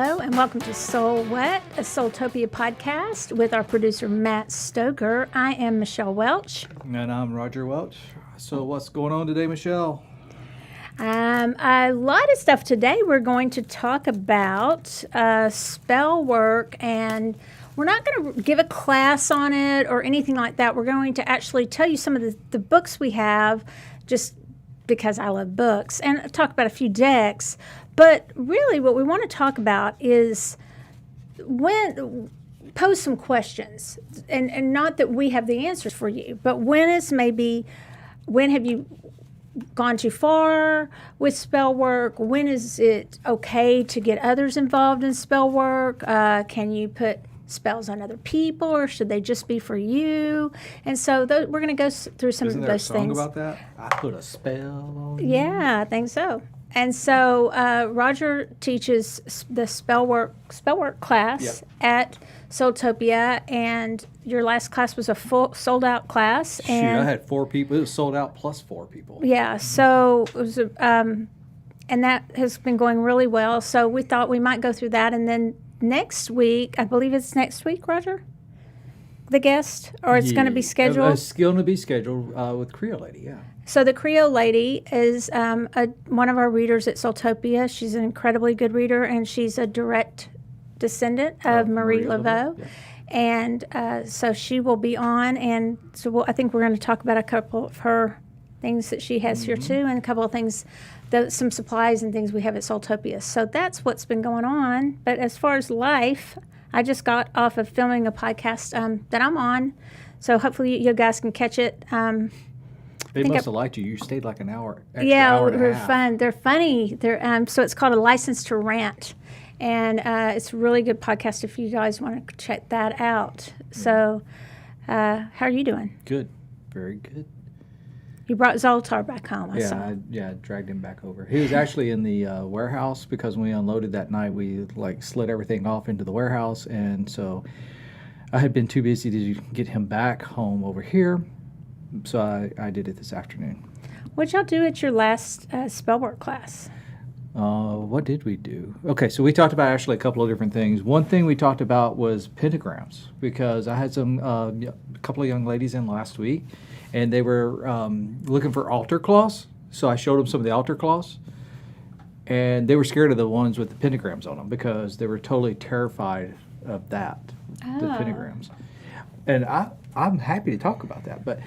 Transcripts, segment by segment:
Hello and welcome to SoulWhat, a Soultopia podcast with our producer Matt Stoker. I am Michelle Welch. And I'm Roger Welch. So what's going on today, Michelle? A lot of stuff today. We're going to talk about Spellwork, and we're not going to give a class on it or anything like that. We're going to actually tell you some of the books we have, just because I love books, and talk about a few decks. But really what we want to talk about is pose some questions, and not that we have the answers for you, but when have you gone too far with spell work? When is it okay to get others involved in spell work? Can you put spells on other people, or should they just be for you? And so we're going to go through some Isn't of there those a song things. about that? I put a spell on you. Yeah, I think so. And so Roger teaches the Spellwork class at Soultopia, and your last class was a full sold out class. Shoot, and I had 4 people. It was sold out plus 4 people. yeah, so it was and that has been going really well. So we thought we might go through that, and then next week, I believe it's next week, Roger, the guest, or it's going to be scheduled. It's going to be scheduled with Creole Lady, yeah. So the Creole Lady is one of our readers at Soultopia. She's an incredibly good reader, and she's a direct descendant of Marie Laveau. Yeah. And so she will be on, and so I think we're going to talk about a couple of her things that she has here too, and a couple of things, some supplies and things we have at Soultopia. So that's what's been going on. But as far as life, I just got off of filming a podcast that I'm on, so hopefully you guys can catch it. They must have liked you. You stayed like an hour. Yeah, hour and a they're half. fun. They're funny. They're so it's called A License to Rant, and it's a really good podcast if you guys want to check that out. So, how are you doing? Good, very good. You brought Zoltar back home. I saw. I dragged him back over. He was actually in the warehouse because when we unloaded that night, we slid everything off into the warehouse, and so I had been too busy to get him back home over here. So I did it this afternoon. What'd y'all do at your last Spellwork class? What did we do? Okay, so we talked about actually a couple of different things. One thing we talked about was pentagrams, because I had a couple of young ladies in last week, and they were looking for altar cloths. So I showed them some of the altar cloths, and they were scared of the ones with the pentagrams on them because they were totally terrified of that, the pentagrams. And I'm happy to talk about that, but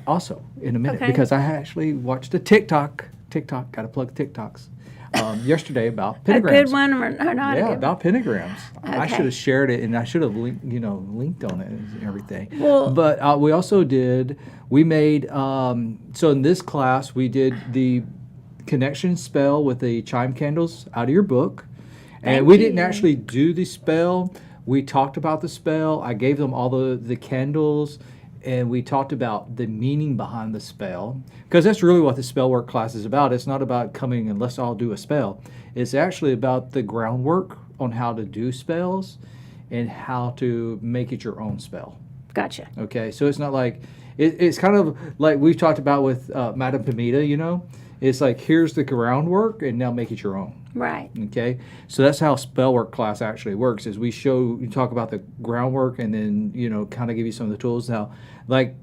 also in a minute, because I actually watched a TikTok, got to plug TikToks, yesterday about pentagrams. A good one or not? Yeah, a good about pentagrams. Okay. I should have shared it, and I should have linked on it and everything. Well, but we also made, so in this class, we did the connection spell with the chime candles out of your book. And we didn't actually do the spell. We talked about the spell. I gave them all the candles, and we talked about the meaning behind the spell, because that's really what the Spellwork class is about. It's not about coming and let's all do a spell. It's actually about the groundwork on how to do spells and how to make it your own spell. Gotcha. Okay, so it's not like, it's kind of like we've talked about with Madame Pamita, It's like, here's the groundwork, and now make it your own. Right. Okay, so that's how Spellwork class actually works. Is we talk about the groundwork, and then kind of give you some of the tools. Now, like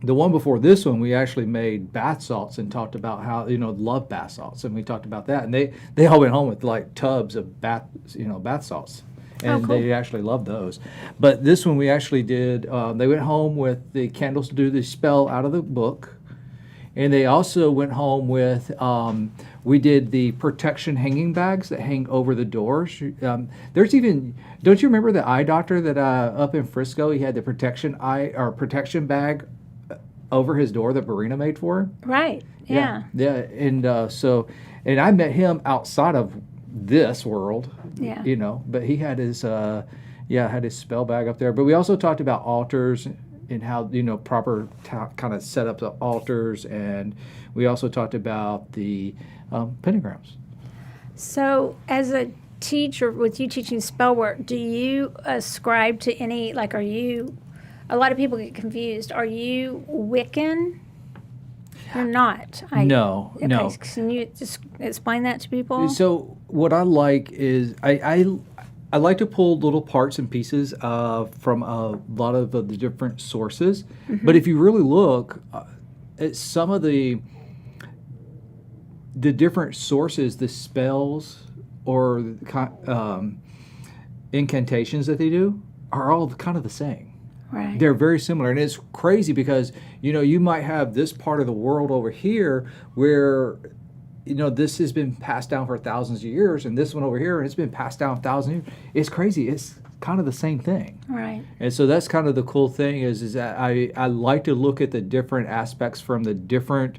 the one before this one, we actually made bath salts and talked about how love bath salts, and we talked about that, and they all went home with like tubs of bath salts, and cool. they actually loved those. But this one we actually did. They went home with the candles to do the spell out of the book. And they also went home with, we did the protection hanging bags that hang over the doors. There's even, don't you remember the eye doctor that up in Frisco, he had the protection bag over his door that Marina made for him? Right, yeah. Yeah, and and I met him outside of this world, but he had his, had his spell bag up there. But we also talked about altars and how proper kind of set up the altars, and we also talked about the pentagrams. So as a teacher, with you teaching Spellwork, do you ascribe to any, a lot of people get confused, are you Wiccan? You're not. No, okay, no. Can you just explain that to people? So what I like is I like to pull little parts and pieces from a lot of the different sources. But if you really look at some of the different sources, the spells or incantations that they do are all kind of the same. Right. They're very similar, and it's crazy because you might have this part of the world over here where this has been passed down for thousands of years, and this one over here, and it's been passed down thousands of years. It's crazy. It's kind of the same thing. Right. And so that's kind of the cool thing is that I like to look at the different aspects from the different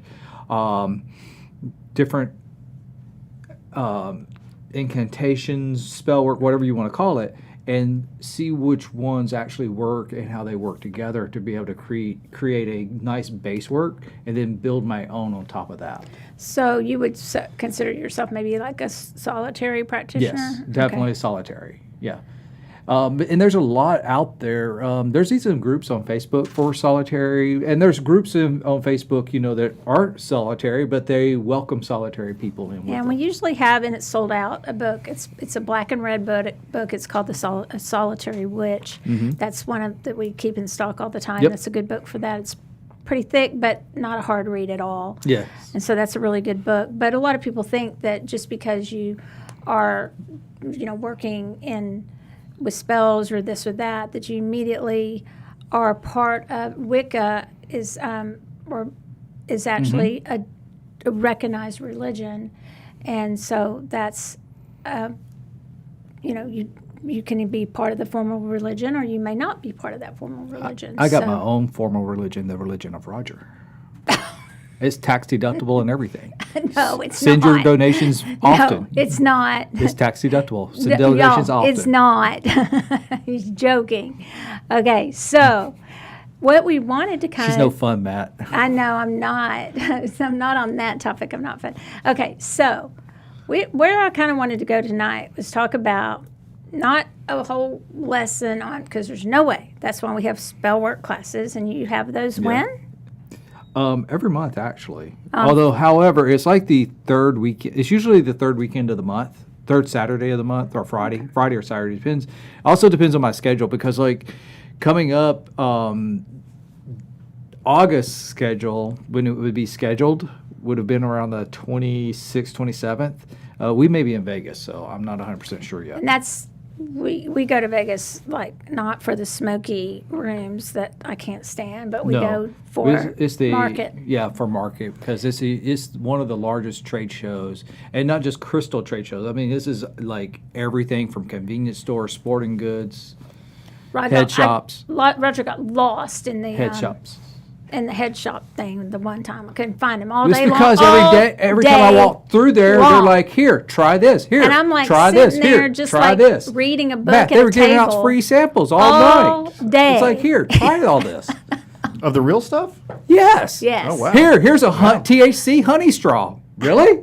incantations, spell work, whatever you want to call it, and see which ones actually work and how they work together to be able to create a nice base work and then build my own on top of that. So you would consider yourself maybe like a solitary practitioner? Yes, definitely solitary. Yeah. And there's a lot out there. There's even groups on Facebook for solitary, and there's groups on Facebook, that aren't solitary, but they welcome solitary people in with Yeah, and them. we usually have, and it's sold out, a book. It's a black and red book. It's called A Solitary Witch. That's one that we keep in stock all the time. Yep. That's a good book for that. It's pretty thick, but not a hard read at all. Yes. And so that's a really good book. But a lot of people think that just because you are, working with spells or this or that, that you immediately are part of Wicca is actually a recognized religion, and so that's you can be part of the formal religion or you may not be part of that formal religion. I got my own formal religion, the religion of Roger. It's tax deductible and everything. No, it's Send not. your donations often. No, it's not. It's tax deductible. Send No, donations often. it's not. He's joking. Okay, so what we wanted to kind She's of... no fun, Matt. I know, I'm not. I'm not on that topic. I'm not fun. Okay, so where I kind of wanted to go tonight was talk about not a whole lesson on, because there's no way. That's why we have spell work classes, and you have those when? Every month, actually. Although, however, it's like the third weekend. It's usually the third weekend of the month, third Saturday of the month, or Friday or Saturday, depends. Also depends on my schedule, because like coming up, August schedule, when it would be scheduled, would have been around the 26th, 27th. We may be in Vegas, so I'm not 100% sure yet. And that's... We go to Vegas, like, not for the smoky rooms that I can't stand, but we go for it's the market. Yeah, for market, because it's one of the largest trade shows, and not just crystal trade shows. I mean, this is like everything from convenience stores, sporting goods, head shops. Roger got lost in the head shops. In the head shop thing the one time. I couldn't find him all It's day long. because every time I walk through there, they're like, "Here, try this. Here, and I'm like try sitting this. there Here, just try like this." reading a book Matt, at they a were giving table out free samples all night. day. It's like, "Here, try all this." Of the real stuff? Yes. Yes. Oh, wow. Here's a THC honey straw. Really?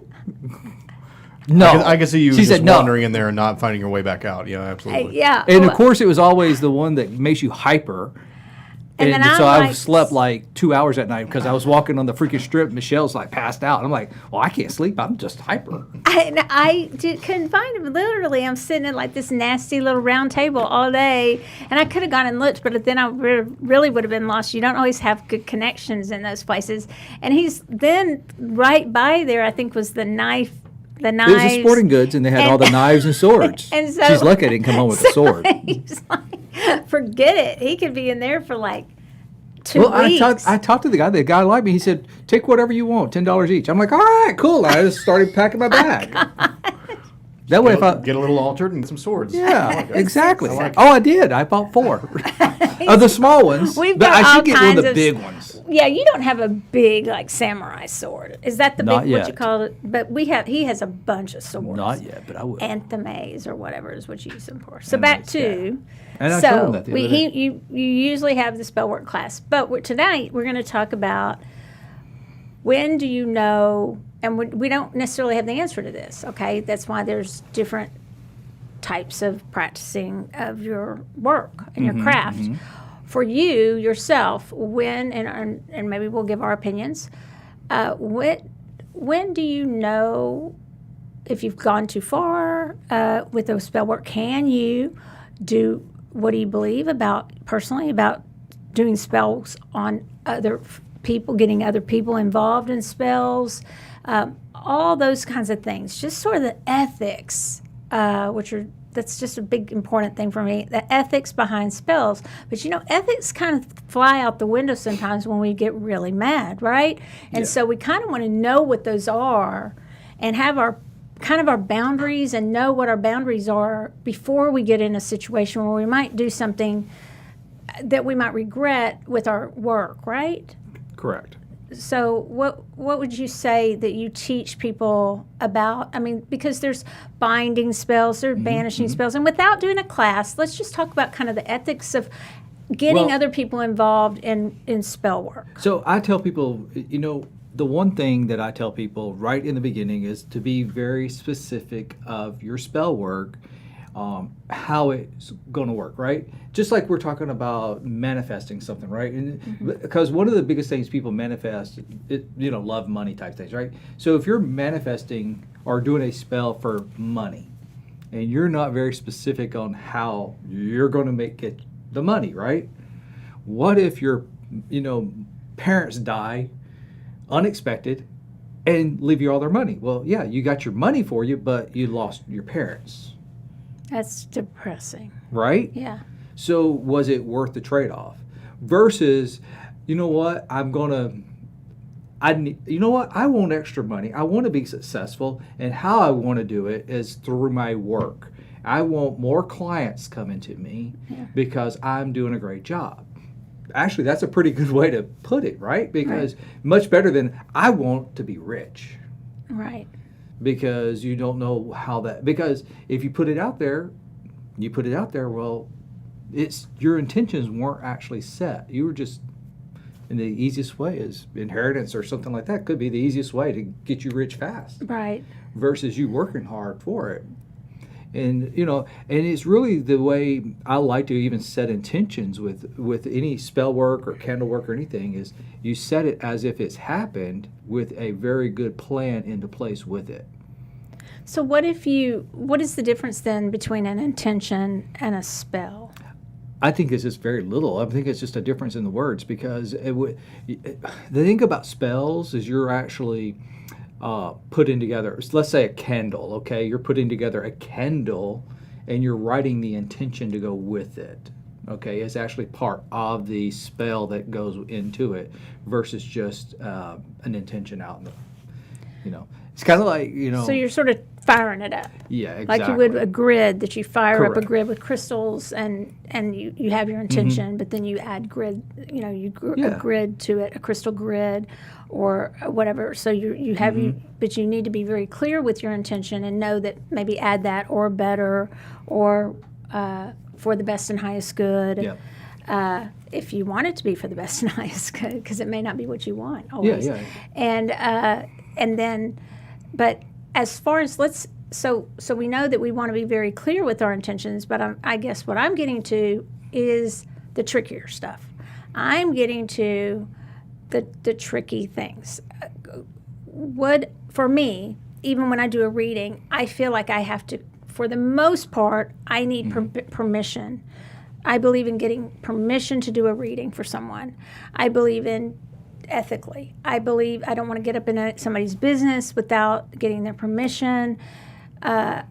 No. I can see you She just said no. wandering in there and not finding your way back out. Yeah, absolutely. Yeah. And of course, it was always the one that makes you hyper. And then so I'm I like- slept like 2 hours at night because I was walking on the freaking strip. Michelle's like passed out. I'm like, well, I can't sleep. I'm just hyper. couldn't find him. Literally, I'm sitting at like this nasty little round table all day, and I could have gone and looked, but then I really would have been lost. You don't always have good connections in those places. And he's then right by there, I think, was the knife. The knives. It was a sporting goods, and they had all the knives and swords. And so, she's lucky I didn't come home with a sword. He's like, forget it. He could be in there for like 2 Well, weeks. I talked to the guy. The guy liked me. He said, "Take whatever you want, $10 each." I'm like, "All right, cool." I just started packing my bag. That way, if I Get a little altered and some swords. yeah, exactly. I like it. Oh, I did. I bought 4 of the small ones, We've but got I all should get one of kinds the of- big ones. Yeah, you don't have a big like samurai sword. Is that the Not big what you yet. call it? But he has a bunch of swords. Not yet, but I will. Anthemes or whatever is what you use them for. So Anthemes, back to And I so told him that the other day. you usually have the spellwork class, but tonight we're going to talk about when do you know, and we don't necessarily have the answer to this. Okay, that's why there's different types of practicing of your work and your craft. For you yourself, when and maybe we'll give our opinions. When do you know if you've gone too far with those spell work? Can you do, what do you believe personally about doing spells on other people, getting other people involved in spells, all those kinds of things? Just sort of the ethics, that's just a big important thing for me, the ethics behind spells. But ethics kind of fly out the window sometimes when we get really mad, right? And so we kind of want to know what those are and have our boundaries and know what our boundaries are before we get in a situation where we might do something that we might regret with our work, right? Correct. So what would you say that you teach people about? I mean, because there's binding spells, there's banishing spells, and without doing a class, let's just talk about kind of the ethics of getting other people involved in spell work. So I tell people, the one thing that I tell people right in the beginning is to be very specific of your spell work, how it's going to work, right? Just like we're talking about manifesting something, right? And because one of the biggest things people manifest, love, money type things, right? So if you're manifesting or doing a spell for money, and you're not very specific on how you're going to get the money, right? What if your, parents die unexpected and leave you all their money? Well, yeah, you got your money for you, but you lost your parents. That's depressing. Right? Yeah. So was it worth the trade-off? Versus, I want extra money. I want to be successful, and how I want to do it is through my work. I want more clients coming to me because I'm doing a great job. Actually, that's a pretty good way to put it, right? Because much better than I want to be rich. Right. Because you don't know how because if you put it out there, well, it's your intentions weren't actually set. You were just, and the easiest way is inheritance or something like that could be the easiest way to get you rich fast. Right. Versus you working hard for it. And and it's really the way I like to even set intentions with any spell work or candle work or anything is you set it as if it's happened with a very good plan into place with it. So what is the difference then between an intention and a spell? I think it's just very little. I think it's just a difference in the words because the thing about spells is you're actually putting together, let's say a candle, okay? You're putting together a candle and you're writing the intention to go with it, okay? It's actually part of the spell that goes into it versus just an intention out in the, it's kind of like, So you're sort of firing it up. Yeah, exactly. Like you would a grid that you fire up a Correct. grid with crystals and you have your intention, but then you add grid, a grid to it, a crystal grid or whatever. So you have but you need to be very clear with your intention and know that maybe add that or better or for the best and highest good. Yeah. If you want it to be for the best and highest good, because it may not be what you want always. Yeah. And then, but as far as so we know that we want to be very clear with our intentions, but I guess what I'm getting to is the trickier stuff. I'm getting to the tricky things. For me, even when I do a reading, I feel like I have to, for the most part, I need permission. I believe in getting permission to do a reading for someone. I believe in ethically. I believe I don't want to get up in somebody's business without getting their permission. I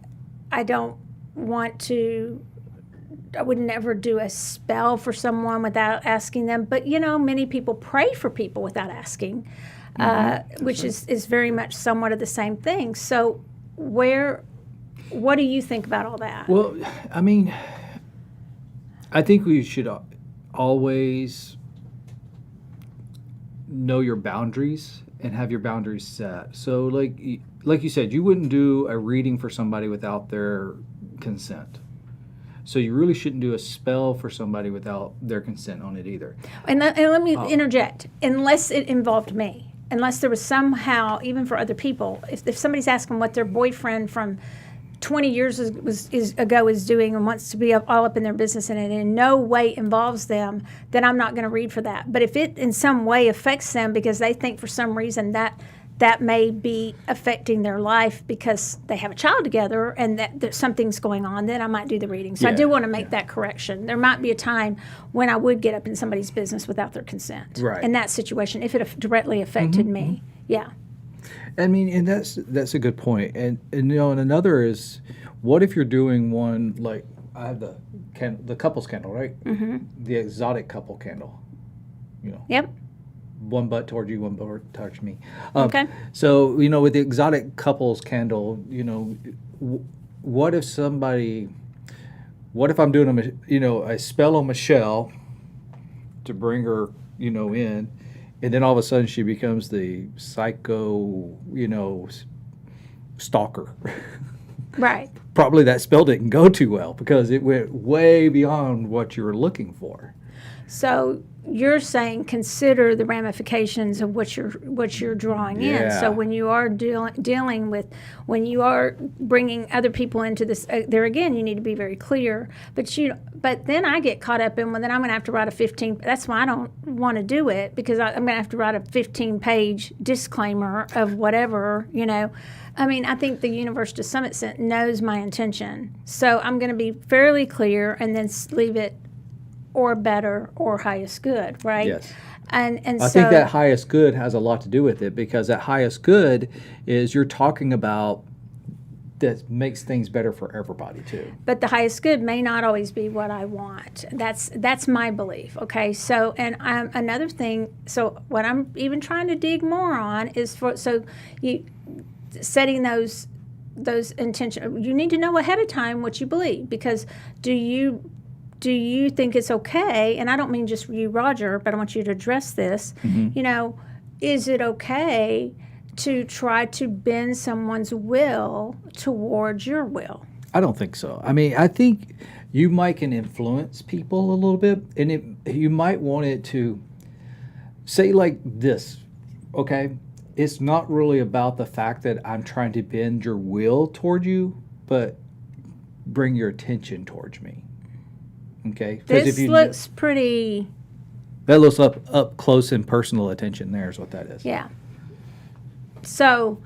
would never do a spell for someone without asking them. But, many people pray for people without asking, which is very much somewhat of the same thing. So what do you think about all that? Well, I mean, I think we should always know your boundaries and have your boundaries set. So like you said, you wouldn't do a reading for somebody without their consent. So you really shouldn't do a spell for somebody without their consent on it either. And let me interject. Unless it involved me. Unless there was somehow, even for other people, if somebody's asking what their boyfriend from 20 years ago is doing and wants to be all up in their business and it in no way involves them, then I'm not going to read for that. But if it in some way affects them because they think for some reason that may be affecting their life because they have a child together and that something's going on, then I might do the reading. So I do want to make that correction. There might be a time when I would get up in somebody's business without their consent. Right. In that situation, if it directly affected me. Yeah. I mean, and that's a good point. And another is, what if you're doing one like I have the couples candle, right? Mm-hmm. The exotic couple candle. Yep. One butt towards you, one butt towards me. Okay. So, with the exotic couples candle, what if I'm doing a spell on Michelle to bring her, in, and then all of a sudden she becomes the psycho, stalker. Right. Probably that spell didn't go too well because it went way beyond what you were looking for. So you're saying consider the ramifications of what you're drawing in. So when you are dealing with, when you are bringing other people into this, there again, you need to be very clear. But then I get caught up in, well, then I'm going to have to write a 15. That's why I don't want to do it, because I'm going to have to write a 15-page disclaimer of whatever, I mean, I think the universe to some extent knows my intention. So I'm going to be fairly clear and then leave it or better or highest good, right? Yes. And I think that highest good has a lot to do with it, because that highest good is you're talking about that makes things better for everybody too. But the highest good may not always be what I want. That's my belief. Okay. So, and another thing. So, what I'm even trying to dig more on is setting those intentions. You need to know ahead of time what you believe, because do you think it's okay? And I don't mean just you, Roger, but I want you to address this. Mm-hmm. Is it okay to try to bend someone's will towards your will? I don't think so. I mean, I think you can influence people a little bit, and you might want it to say like this, okay? It's not really about the fact that I'm trying to bend your will toward you, but bring your attention towards me. Okay. This looks pretty. That looks up close and personal attention. There is what that is. Yeah. So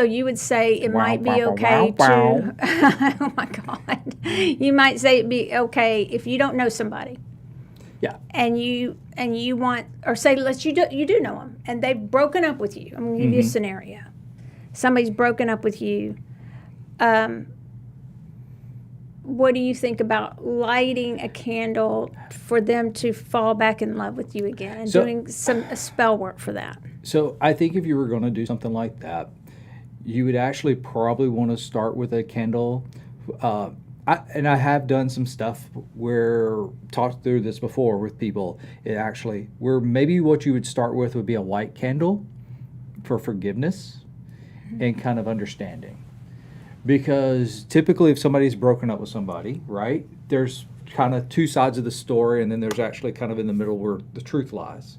you would say it might be okay to. Oh my God! You might say it'd be okay if you don't know somebody. Yeah. And you want, or say you do know them and they've broken up with you. I'm going to give you a scenario. Somebody's broken up with you. What do you think about lighting a candle for them to fall back in love with you again and doing some spell work for that? So I think if you were going to do something like that, you would actually probably want to start with a candle. I have done some stuff talked through this before with people. Where maybe what you would start with would be a white candle for forgiveness and kind of understanding. Because typically if somebody's broken up with somebody, right, there's kind of two sides of the story, and then there's actually kind of in the middle where the truth lies.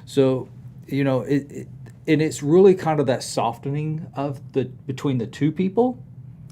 So, and it's really kind of that softening of between the two people.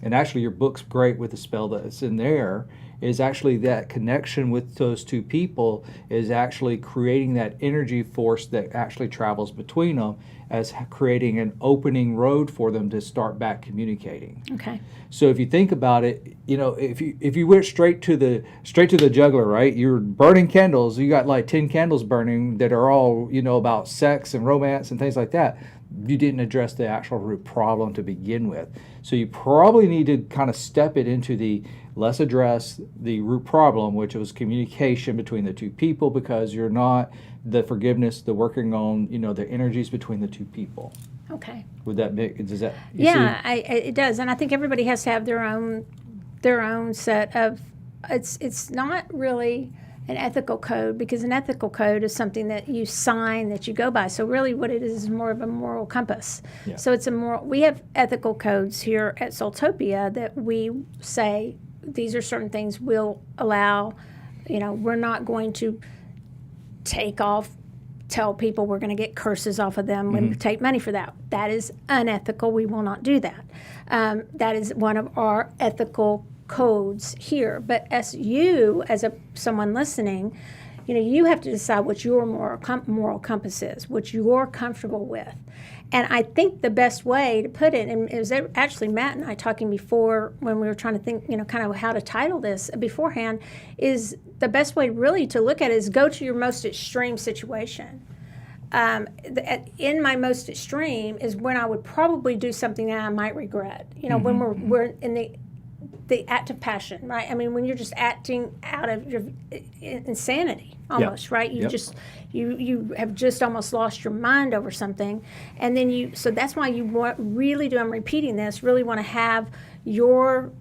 And actually your book's great with the spell that's in there, is actually that connection with those two people is actually creating that energy force that actually travels between them, as creating an opening road for them to start back communicating. Okay. So if you think about it, if you went straight to the juggler, right? You're burning candles. You got like 10 candles burning that are all, about sex and romance and things like that. You didn't address the actual root problem to begin with. So you probably need to kind of step it into let's address the root problem, which was communication between the two people, because you're not the forgiveness, the working on, the energies between the two people. Okay. Would that make, does that? It does. And I think everybody has to have their own set of, it's not really an ethical code, because an ethical code is something that you sign, that you go by. So really what it is more of a moral compass. Yeah. So it's we have ethical codes here at Soultopia that we say these are certain things we'll allow. We're not going to take off tell people we're going to get curses off of them and take money for that. That is unethical. We will not do that. That is one of our ethical codes here. But as someone listening, you have to decide what your moral compass is, what you're comfortable with. And I think the best way to put it, and it was actually Matt and I talking before when we were trying to think, kind of how to title this beforehand, is the best way really to look at it is go to your most extreme situation. In my most extreme is when I would probably do something that I might regret. When we're in the act of passion, right? I mean, when you're just acting out of your insanity, almost, right? You have just almost lost your mind over something, and then so that's why you really do. I'm repeating this. Really want to have your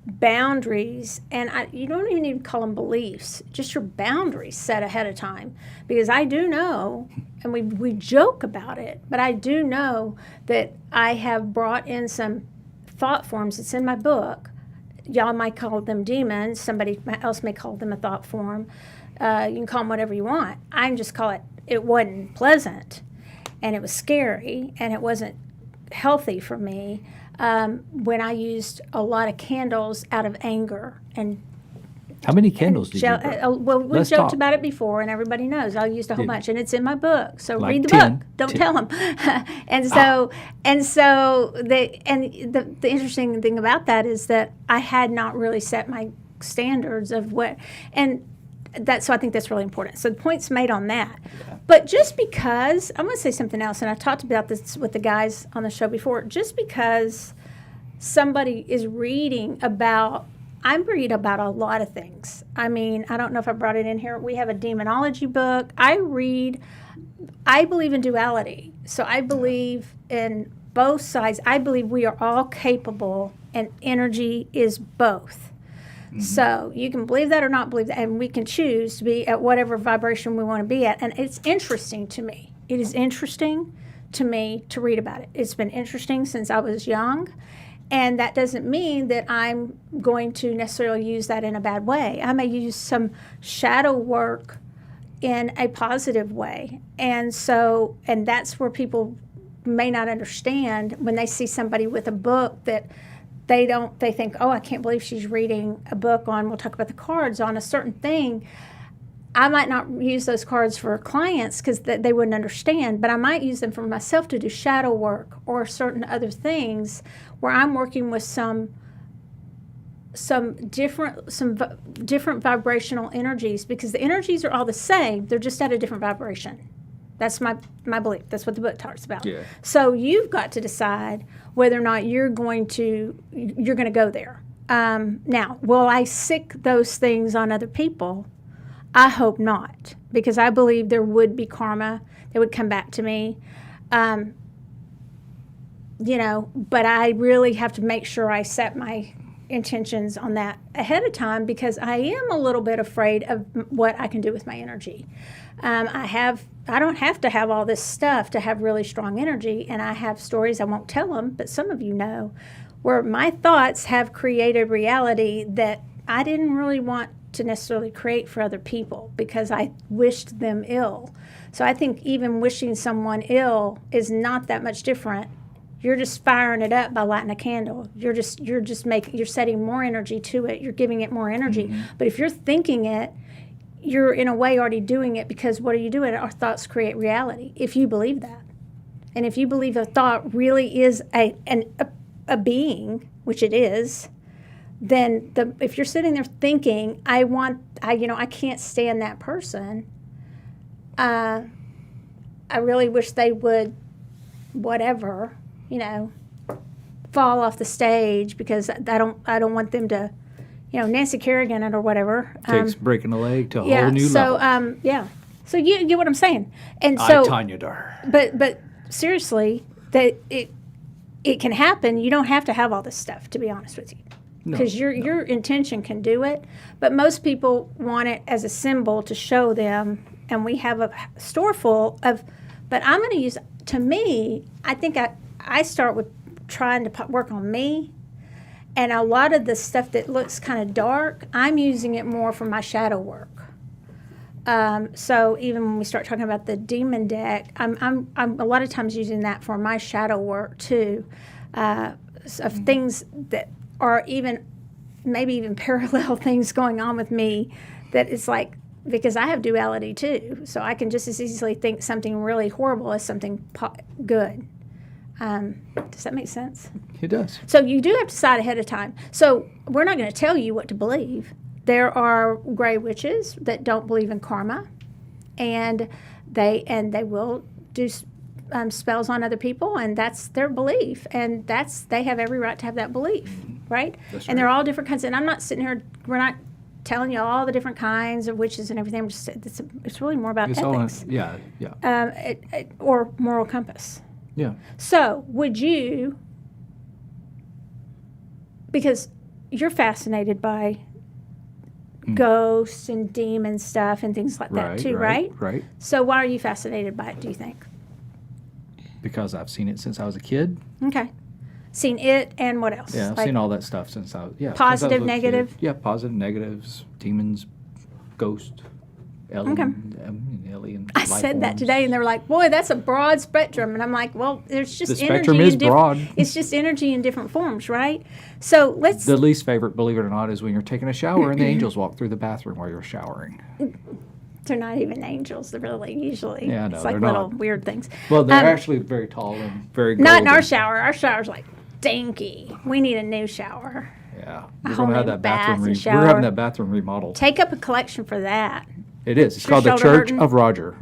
boundaries, and you don't even need to call them beliefs. Just your boundaries set ahead of time, because I do know, and we joke about it, but I do know that I have brought in some thought forms. It's in my book. Y'all might call them demons. Somebody else may call them a thought form. You can call them whatever you want. I can just call it wasn't pleasant, and it was scary, and it wasn't healthy for me when I used a lot of candles out of anger. And how many candles did you burn? Well, we Let's joked talk. about it before, and everybody knows I used a whole bunch, and it's in my book. So Like read the 10. book. Don't tell them. The interesting thing about that is that I had not really set my standards of what, and so I think that's really important. So the point's made on that. Yeah. But just because, I'm going to say something else, and I talked about this with the guys on the show before, just because somebody is reading about, I read about a lot of things. I mean, I don't know if I brought it in here. We have a demonology book. I believe in duality. So I believe in both sides. I believe we are all capable, and energy is both. So you can believe that or not believe that, and we can choose to be at whatever vibration we want to be at. And it's interesting to me. It is interesting to me to read about it. It's been interesting since I was young, and that doesn't mean that I'm going to necessarily use that in a bad way. I may use some shadow work in a positive way. And that's where people may not understand when they see somebody with a book that they think, oh, I can't believe she's reading a book on, we'll talk about the cards, on a certain thing. I might not use those cards for clients because they wouldn't understand, but I might use them for myself to do shadow work or certain other things where I'm working with some different vibrational energies, because the energies are all the same, they're just at a different vibration. That's my belief. That's what the book talks about. Yeah. So you've got to decide whether or not you're going to go there. Now, will I sick those things on other people? I hope not, because I believe there would be karma that would come back to me. But I really have to make sure I set my intentions on that ahead of time, because I am a little bit afraid of what I can do with my energy. I don't have to have all this stuff to have really strong energy, and I have stories, I won't tell them, but some of you know, where my thoughts have created reality that I didn't really want to necessarily create for other people because I wished them ill. So I think even wishing someone ill is not that much different. You're just firing it up by lighting a candle. You're setting more energy to it. You're giving it more energy. Mm-hmm. But if you're thinking it, you're in a way already doing it, because what are you doing? Our thoughts create reality, if you believe that. And if you believe a thought really is a being, which it is, then if you're sitting there thinking, I can't stand that person, I really wish they would, whatever, fall off the stage, because I don't want them to, Nancy Kerrigan it or whatever. Takes breaking a leg to a whole new level. So you get what I'm saying. And I, so, Tanya Dar. But seriously, that it can happen. You don't have to have all this stuff, to be honest with you, because your intention can do it. But most people want it as a symbol to show them, and we have a store full of. But I'm going to use. To me, I think I start with trying to work on me. And a lot of the stuff that looks kind of dark, I'm using it more for my shadow work. So even when we start talking about the demon deck, I'm a lot of times using that for my shadow work too, of things that are maybe even parallel things going on with me. That it's like, because I have duality too, so I can just as easily think something really horrible as something good. Does that make sense? It does. So you do have to decide ahead of time. So we're not going to tell you what to believe. There are gray witches that don't believe in karma, and they will do spells on other people, and that's their belief, and they have every right to have that belief, right? That's and they're right. all different kinds. And I'm not sitting here. We're not telling you all the different kinds of witches and everything. It's really more about It's all ethics, or or moral compass. yeah. So, would you, because you're fascinated by ghosts and demon stuff and things like that too, right? Right. So, why are you fascinated by it, do you think? Because I've seen it since I was a kid. Okay. Seen it and what else? Yeah, I've Like seen all that stuff since I was since I was positive, a kid. negative? Yeah, positive, negatives, demons, ghost, alien. I life said that forms. today, and they were like, "Boy, that's a broad spectrum." And I'm like, "Well, there's just The energy spectrum is in different. broad. It's just energy in different forms, right?" So let's. The least favorite, believe it or not, is when you're taking a shower and the angels walk through the bathroom while you're showering. They're not even angels. They're really usually. Yeah, I know, It's like they're little not. weird things. Well, they're actually very tall and very golden. Not in our shower. Our shower's like dinky. We need a new shower. Yeah, A we're whole gonna have new that bath bathroom. and We're shower. having that bathroom remodeled. Take up a collection for that. It is. It's Your called the shoulder Church hurting? of Roger.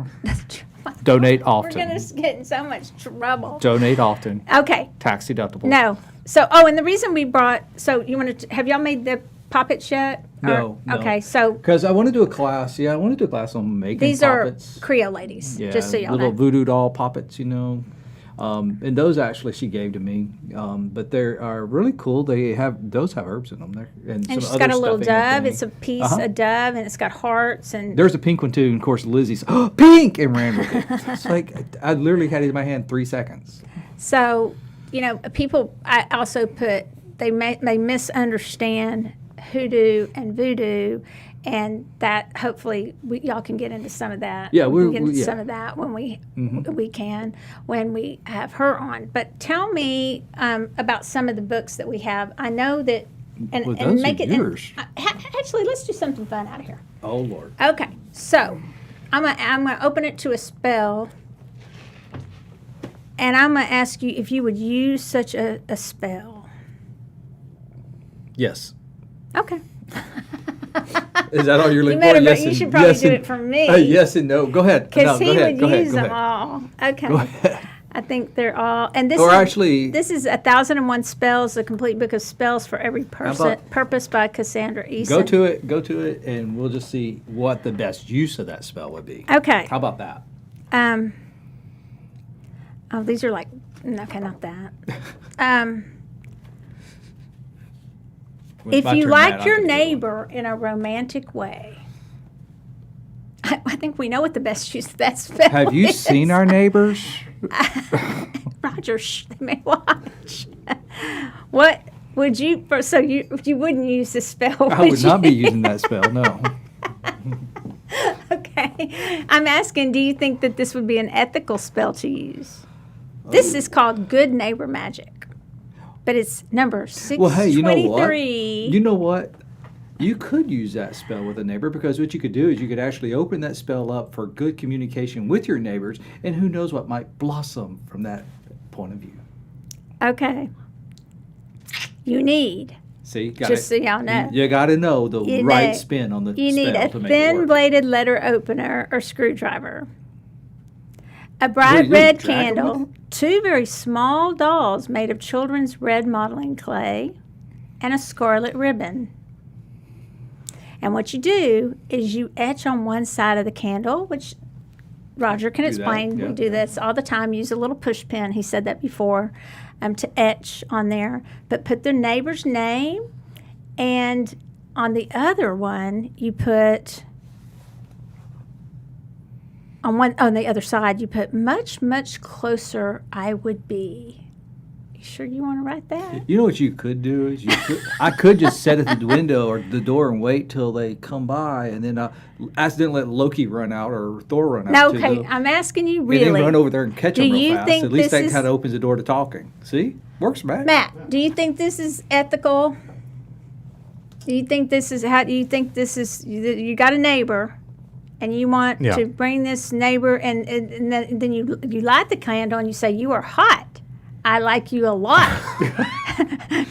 Donate We're often. gonna get in so much trouble. Donate often. Okay. Tax deductible. No. So, and the reason we brought. So you want to? Have y'all made the poppets yet? No, no. Okay. So Because I want to do a class. Yeah, I want to do a class on making these poppets. are Creole ladies. Yeah, Just so y'all little know. voodoo doll poppets, and those actually she gave to me. But they are really cool. Those have herbs in them. And And some she's other got a little stuffing and dove. It's a thing. piece, a dove, and it's got hearts and. There's a pink one too, and of course Lizzie's pink and ran with it. It's like I literally had it in my hand 3 seconds. So, people. I also put they misunderstand hoodoo and voodoo, and that hopefully y'all can get into some of that. Yeah, we can get into yeah. some of that when when we have her on. But tell me about some of the books that we have. I know that, and Well, those make are it. yours. Actually, let's do something fun out of here. Oh Lord. Okay, so I'm gonna open it to a spell, and I'm gonna ask you if you would use such a spell. Yes. Okay. Is that all you're looking better for? go- Yes you and- should probably yes do and- it for me. Yes and no. Go ahead. Because No, he go ahead. would Go ahead. use Go them ahead. all. Okay. Go ahead. I think they're all, and this Or is actually- this is 1001 Spells, a complete book of spells for every about- purpose by Cassandra Eason. Go to it, and we'll just see what the best use of that spell would be. Okay. How about that? Oh, these are like okay, not that. When it's If my you turn, like Matt, I'll your get the good one. neighbor in a romantic way, I think we know what the best use of that spell Have you is. seen our neighbors? Roger? Shh, they may watch. What would you? So you wouldn't use this spell? I would not be you? using that spell. No. Okay. I'm asking, do you think that this would be an ethical spell to use? This is called Good Neighbor Magic. But it's number 623. Well, hey, you know what? You know what? You could use that spell with a neighbor, because what you could do is you could actually open that spell up for good communication with your neighbors, and who knows what might blossom from that point of view. Okay. You need, See, got just so it. y'all know. You got to know the You right know- spin on the You spell need a to make it work. thin-bladed letter opener or screwdriver, a bright What are you red doing, dragging candle, with? 2 very small dolls made of children's red modeling clay, and a scarlet ribbon. And what you do is you etch on one side of the candle, which Roger can Do that, explain. yeah. We do this all the time. Use a little push pin. He said that before, to etch on there. But put their neighbor's name, and on the other one you put on the other side you put much closer I would be Sure you want to write that? You know what you could do is I could just set at the window or the door and wait till they come by, and then accidentally let Loki run out or Thor run No, out. okay, I'm asking you And really. then run over there and catch Do them real you fast. think At least this that is- kind of opens the door to talking. See, works, Matt. Matt, do you think this is ethical? Do you think this is you got a neighbor and you want Yeah. to bring this neighbor and then you light the candle and you say, you are hot. I like you a lot.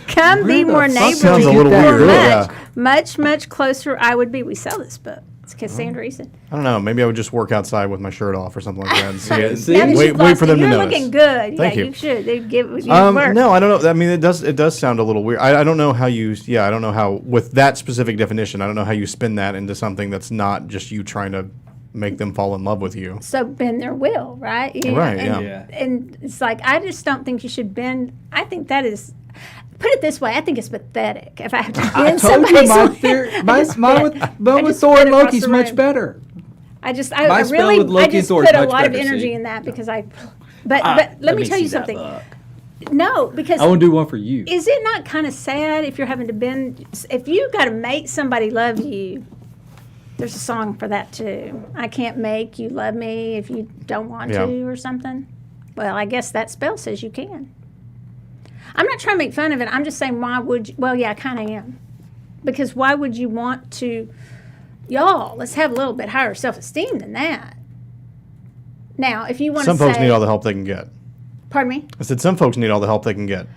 Come be Where the more fuck neighborly. sounds a little We're weird, much, yeah. much closer I would be. We sell this book. It's Cassandra Eason. I don't know. Maybe I would just work outside with my shirt off or something like that and see it. See? Now that Wait, you've wait lost for it, them to you're notice. looking good. Thank yeah, you. you should. They'd give you work. No, I don't know. I mean, it does sound a little weird. I don't know how you. Yeah, I don't know how with that specific definition. I don't know how you spin that into something that's not just you trying to make them fall in love with you. So bend their will, right? Right, And, yeah. and it's like, I just don't think you should bend. I think that is, put it this way, I think it's pathetic if I have to bend I told you somebody's my will. theory. I Mine just with bent- mine I with just Thor bent and across Loki's the much room. better. I just, My I spell really, with Loki I and just Thor is put a much lot of better, energy see? in that because but let me tell you something. No, because I want to do one for you. is it not kind of sad if you're having to bend, if you got to make somebody love you? There's a song for that too. I can't make you love me if you don't want Yeah. to or something. Well, I guess that spell says you can. I'm not trying to make fun of it. I'm just saying, why would you? Well, yeah, I kind of am. Because why would you want to? Y'all, let's have a little bit higher self-esteem than that. Now, if you want to Some say, folks need all the help they can get. pardon me, I said some folks need all the help they can get.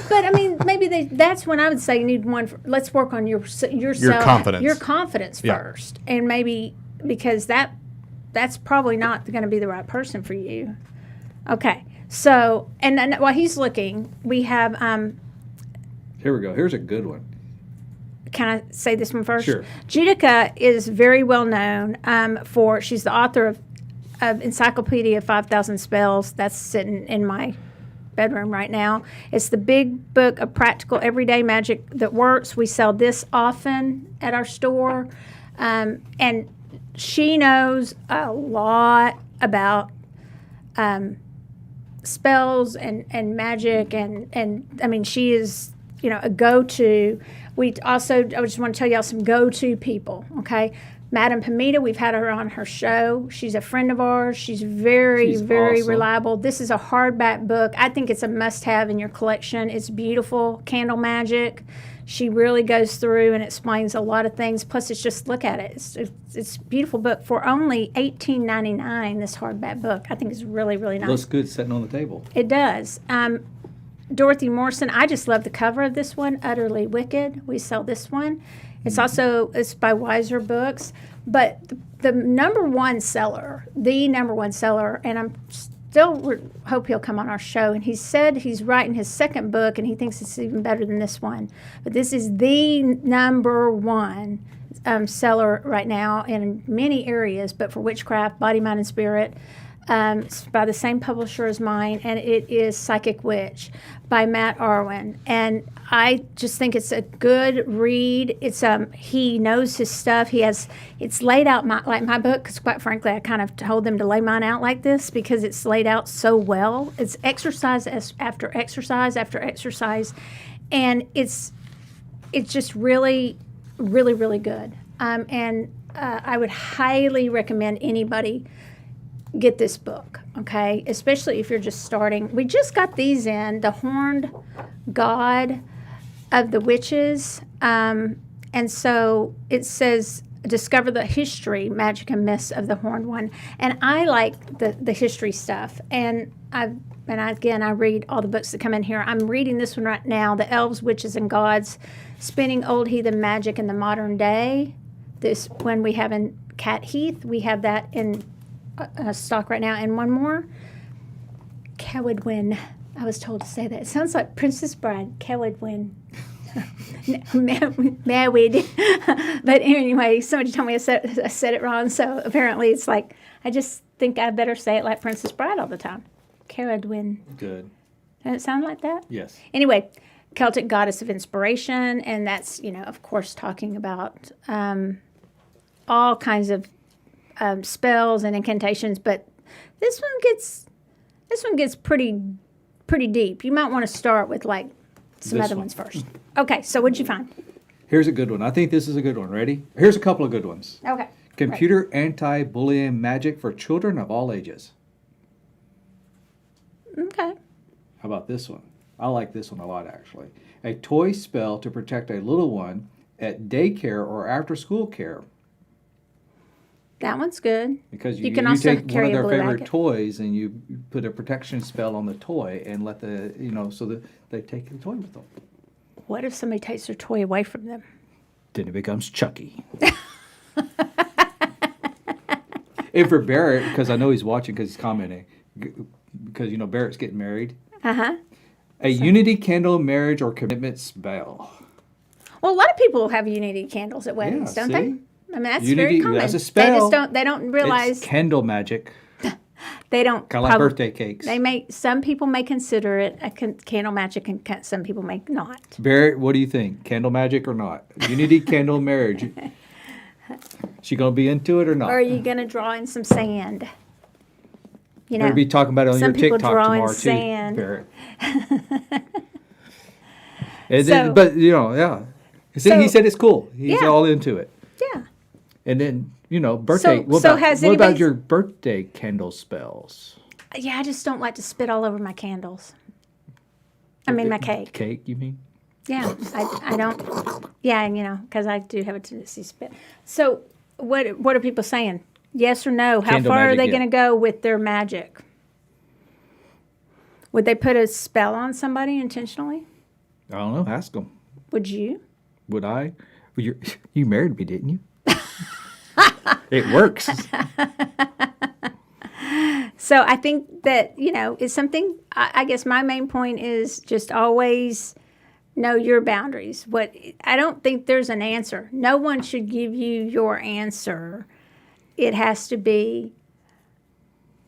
but I mean, maybe that's when I would say you need one. Let's work on yourself, confidence. your confidence Yeah. first, and maybe because that's probably not going to be the right person for you. Okay, so and while he's looking, we have. Here we go. Here's a good one. Can I say this one first? Sure. Judica is very well known for. She's the author of Encyclopedia of 5,000 Spells. That's sitting in my bedroom right now. It's the big book of practical everyday magic that works. We sell this often at our store, and she knows a lot about spells and magic and I mean she is a go-to. I just want to tell y'all some go-to people. Okay, Madame Pamita, we've had her on her show. She's a friend of ours. She's very, She's very awesome. reliable. This is a hardback book. I think it's a must-have in your collection. It's beautiful, candle magic. She really goes through and explains a lot of things. Plus, it's just look at it. It's a beautiful book for only $18.99. This hardback book, I think, is really, really nice. Looks good sitting on the table. It does. Dorothy Morrison, I just love the cover of this one, Utterly Wicked. We sell this one. It's it's by Wiser Books. But the number one seller, and I'm still hope he'll come on our show, and he said he's writing his second book, and he thinks it's even better than this one. But this is the number one seller right now in many areas, but for witchcraft, body, mind, and spirit. It's by the same publisher as mine, and it is Psychic Witch by Matt Arwen. And I just think it's a good read. It's he knows his stuff. It's laid out like my book, because quite frankly, I kind of told them to lay mine out like this because it's laid out so well. It's exercise after exercise after exercise, and it's just really, really, really good. I would highly recommend anybody get this book, okay? Especially if you're just starting. We just got these in, the Horned God of the Witches. And so it says, discover the history, magic, and myths of the Horned One. And I like the history stuff. And I read all the books that come in here. I'm reading this one right now, The Elves, Witches, and Gods, Spinning Old Heathen Magic in the Modern Day. This one we have in Cat Heath. We have that in stock right now, and one more, Cowardwin. I was told to say that. It sounds like Princess Bride, Cowardwin. Married. But anyway, somebody told me I said it wrong, so apparently it's like, I just think I better say it like Princess Bride all the time. Cowardwin. Good. Does it sound like that? Yes. Anyway, Celtic goddess of inspiration, and that's, of course, talking about all kinds of spells and incantations, but this one gets pretty pretty deep. You might want to start with like some This other one. ones first. Okay, so what'd you find? Here's a good one. I think this is a good one. Ready? Here's a couple of good ones. Okay. Computer anti-bullying magic for children of all ages. Okay. How about this one? I like this one a lot, actually. A toy spell to protect a little one at daycare or after-school care. That one's good. Because You you can also take one carry of a their blue favorite blanket. toys and you put a protection spell on the toy and let the, so that they take the toy with them. What if somebody takes their toy away from them? Then it becomes Chucky. And for Barrett, because I know he's watching because he's commenting, because, Barrett's getting married. Uh-huh. A unity candle marriage or commitment spell. Well, a lot of people have unity candles at weddings, don't they? see? I mean, that's Unity, very common. that's a spell. They don't realize, It's candle magic, they don't. kind of like birthday cakes. Some people may consider it a candle magic and some people may not. Barrett, what do you think? Candle magic or not? Unity candle marriage. She gonna be into it or not? Or are you going to draw in some sand? You Better be talking about it on your some people TikTok draw in tomorrow sand. too, Barrett. And So- then, but yeah. See, So- he said it's cool. He's Yeah. all into it. Yeah. And then, birthday. So has what about anybody- your birthday candle spells? Yeah, I just don't like to spit all over my candles. I mean, my cake. Cake, you mean? Yeah, I don't. Yeah, because I do have a tendency to spit. So, what are people saying? Yes or no? How Candle far are magic, they yeah. going to go with their magic? Would they put a spell on somebody intentionally? I don't know. Ask them. Would you? Would I? Well, you married me, didn't you? It works. So I think that, it's something, I guess my main point is just always know your boundaries. I don't think there's an answer. No one should give you your answer. It has to be,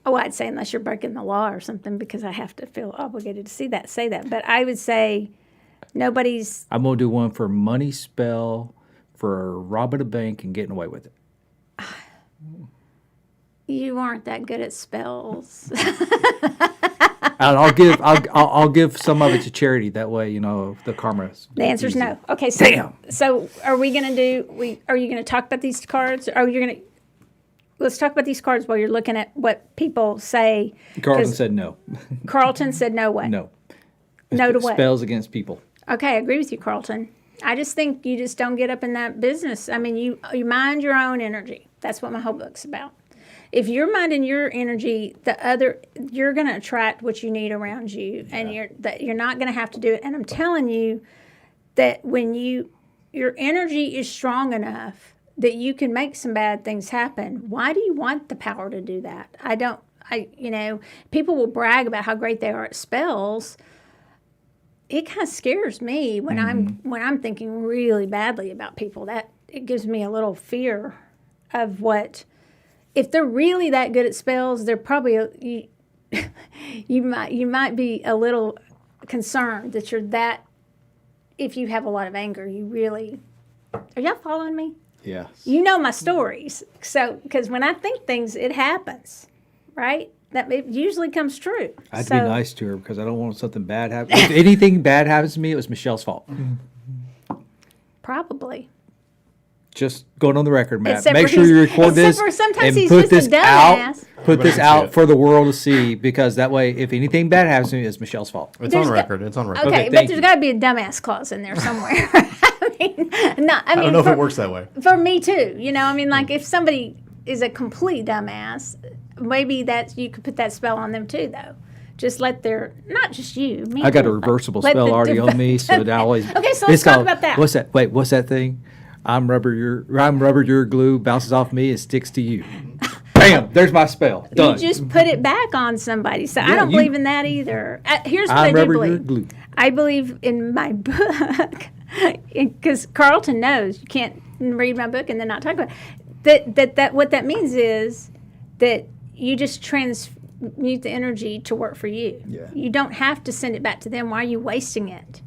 I'd say unless you're breaking the law or something, because I have to feel obligated to say that. But I would say nobody's, I'm gonna do one for money spell for robbing a bank and getting away with it. you aren't that good at spells. And I'll give some of it to charity. That way, the karma. The answer's easy. no. Okay, so Damn. So are we gonna are you gonna talk about these cards? Let's talk about these cards while you're looking at what people say. Carlton 'Cause said no. Carlton said no way. No. No to what? Spells against people. Okay, I agree with you, Carlton. I just think you just don't get up in that business. I mean, you mind your own energy. That's what my whole book's about. If you're minding your energy, you're going to attract what you need around you, and you're not going to have to do it. And I'm telling you that when your energy is strong enough that you can make some bad things happen, why do you want the power to do that? People will brag about how great they are at spells. It kind of scares me when I'm thinking really badly about people. That it gives me a little fear of what. If they're really that good at spells, they're probably you might be a little concerned that you're that. If you have a lot of anger, you really are. Y'all following me? Yes. You know my stories, so because when I think things, it happens, right? That it usually comes true. I had to be nice to her because I don't want something bad happen. If anything bad happens to me, it was Michelle's fault. Probably. Just going on the record, Matt. Except Make for sure you he's- record this except for sometimes and he's put just a this dumbass. out. Put Everybody this can see out it. for the world to see because that way, if anything bad happens to me, it's Michelle's fault. It's There's on got- record. It's on record. Okay, Okay, but thank there's you. got to be a dumbass clause in there somewhere. I I don't know if it works that way. For me too, like if somebody is a complete dumbass, maybe you could put that spell on them too, though. Just let not just you. Me I got a too. reversible Let spell the already on me, so it always. Okay, so let's it's talk called- about that. What's that? Wait, what's that thing? I'm rubber, your glue, bounces off me, and sticks to you. Bam! There's my spell. Done. You just put it back on somebody. So I Yeah, don't you- believe in that either. Here's what I'm I do rubber, your believe. glue. I believe in my book, because Carlton knows you can't read my book and then not talk about it. That what that means is that you just transmute the energy to work for you. Yeah. You don't have to send it back to them. Why are you wasting it?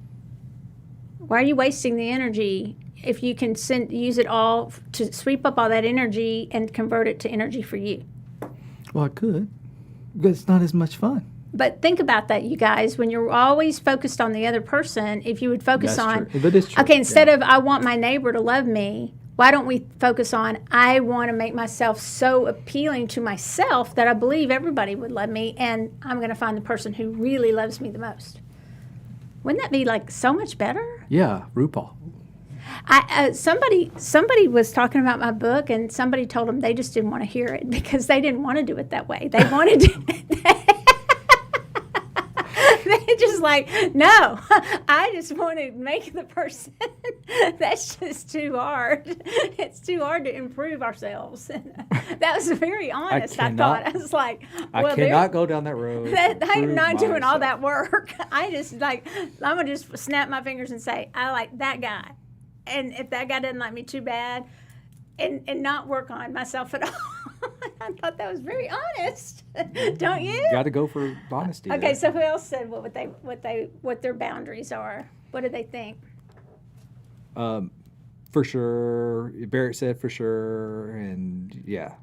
Why are you wasting the energy if you can use it all to sweep up all that energy and convert it to energy for you? Well, I could, but it's not as much fun. But think about that, you guys. When you're always focused on the other person, if you would focus That's on, true. But it's true. okay, instead Yeah. of I want my neighbor to love me, why don't we focus on I want to make myself so appealing to myself that I believe everybody would love me, and I'm going to find the person who really loves me the most. Wouldn't that be like so much better? Yeah, RuPaul. Somebody was talking about my book, and somebody told them they just didn't want to hear it because they didn't want to do it that way. They wanted to. They just like, no, I just want to make the person. That's just too hard. It's too hard to improve ourselves. That was very honest. I thought. I was like, well, I cannot go down that road. I'm not doing all that work. I just like, I'm going to just snap my fingers and say, I like that guy. And if that guy doesn't like me, too bad. And not work on myself at all. I thought that was very honest. Don't you? Got to go for honesty. Okay, there. so who else said what their boundaries are? What do they think? For sure. Barrett said for sure, and yeah.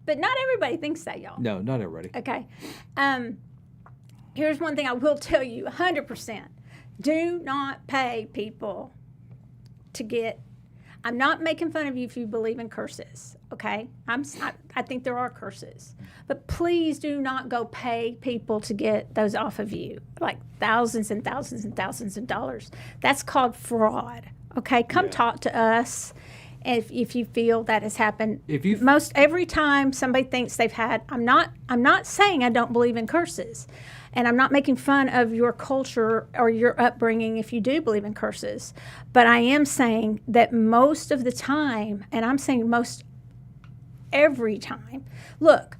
But not everybody thinks that, y'all. No, not everybody. Okay. Here's one thing I will tell you 100%. Do not pay people to get. I'm not making fun of you if you believe in curses, okay? I think there are curses. But please do not go pay people to get those off of you, like thousands and thousands and thousands of dollars. That's called fraud, okay? Come talk to us if you feel that has happened. Every time somebody thinks they've had, I'm not saying I don't believe in curses. And I'm not making fun of your culture or your upbringing if you do believe in curses. But I am saying that most of the time, and I'm saying most every time, look,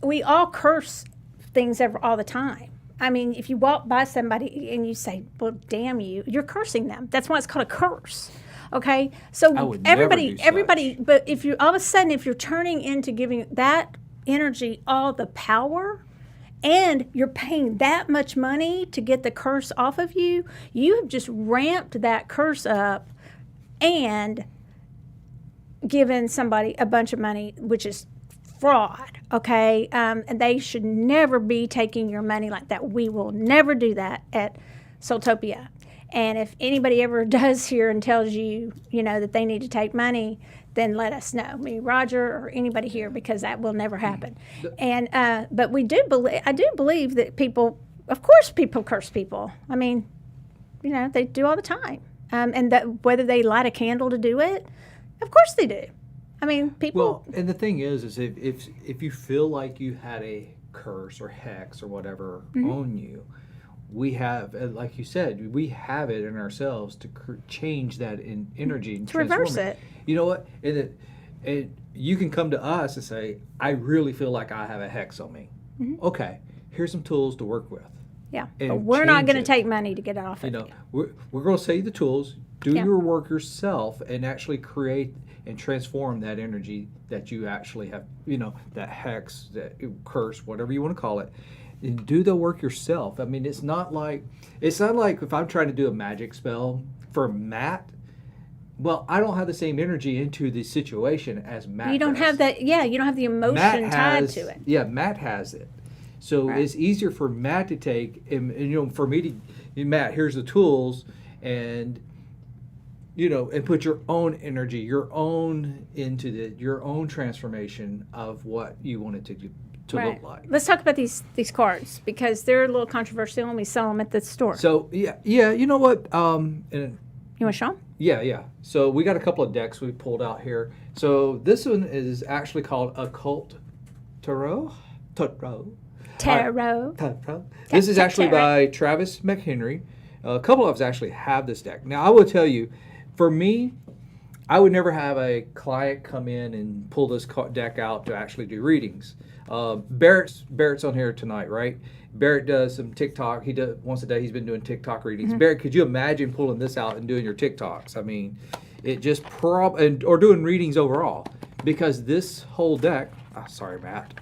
we all curse things all the time. I mean, if you walk by somebody and you say, well, damn you, you're cursing them. That's why it's called a curse. Okay? So everybody, but if you all of a sudden, if you're turning into giving that energy all the power, and you're paying that much money to get the curse off of you, you have just ramped that curse up and given somebody a bunch of money, which is fraud, okay? And they should never be taking your money like that. We will never do that at Soultopia. And if anybody ever does here and tells you, that they need to take money, then let us know, me, Roger, or anybody here, because that will never happen. And but I do believe that people, of course, people curse people. I mean, they do all the time, and that whether they light a candle to do it, of course they do. I mean, people. Well, and the thing is if you feel like you had a curse or hex or whatever on you, we have, like you said, we have it in ourselves to change that in energy and to reverse it. You know what? And you can come to us and say, I really feel like I have a hex on me. Mm-hmm. Okay, here's some tools to work with. Yeah, but we're not going to take money to get it off of you. We're going to say the tools, do your work yourself, and actually create and transform that energy that you actually have, that hex, that curse, whatever you want to call it. And do the work yourself. I mean, it's not like if I'm trying to do a magic spell for Matt. Well, I don't have the same energy into the situation as Matt. You don't have that. Yeah, you don't have the emotion tied to it. Yeah, Matt has it. So It's easier for Matt to take, and for me to, Matt, here's the tools, and and put your own energy, your own transformation of what you want it to look like. Let's talk about these cards because they're a little controversial and we sell them at the store. So yeah, you know what? You want to show them? Yeah. So we got a couple of decks we pulled out here. So this one is actually called Occult Tarot. This is actually by Travis McHenry. A couple of us actually have this deck. Now I will tell you, for me, I would never have a client come in and pull this deck out to actually do readings. Barrett's on here tonight, right? Barrett does some TikTok. He does once a day. He's been doing TikTok readings. Mm-hmm. Barrett, could you imagine pulling this out and doing your TikToks? I mean, it just or doing readings overall, because this whole deck. Sorry, Matt.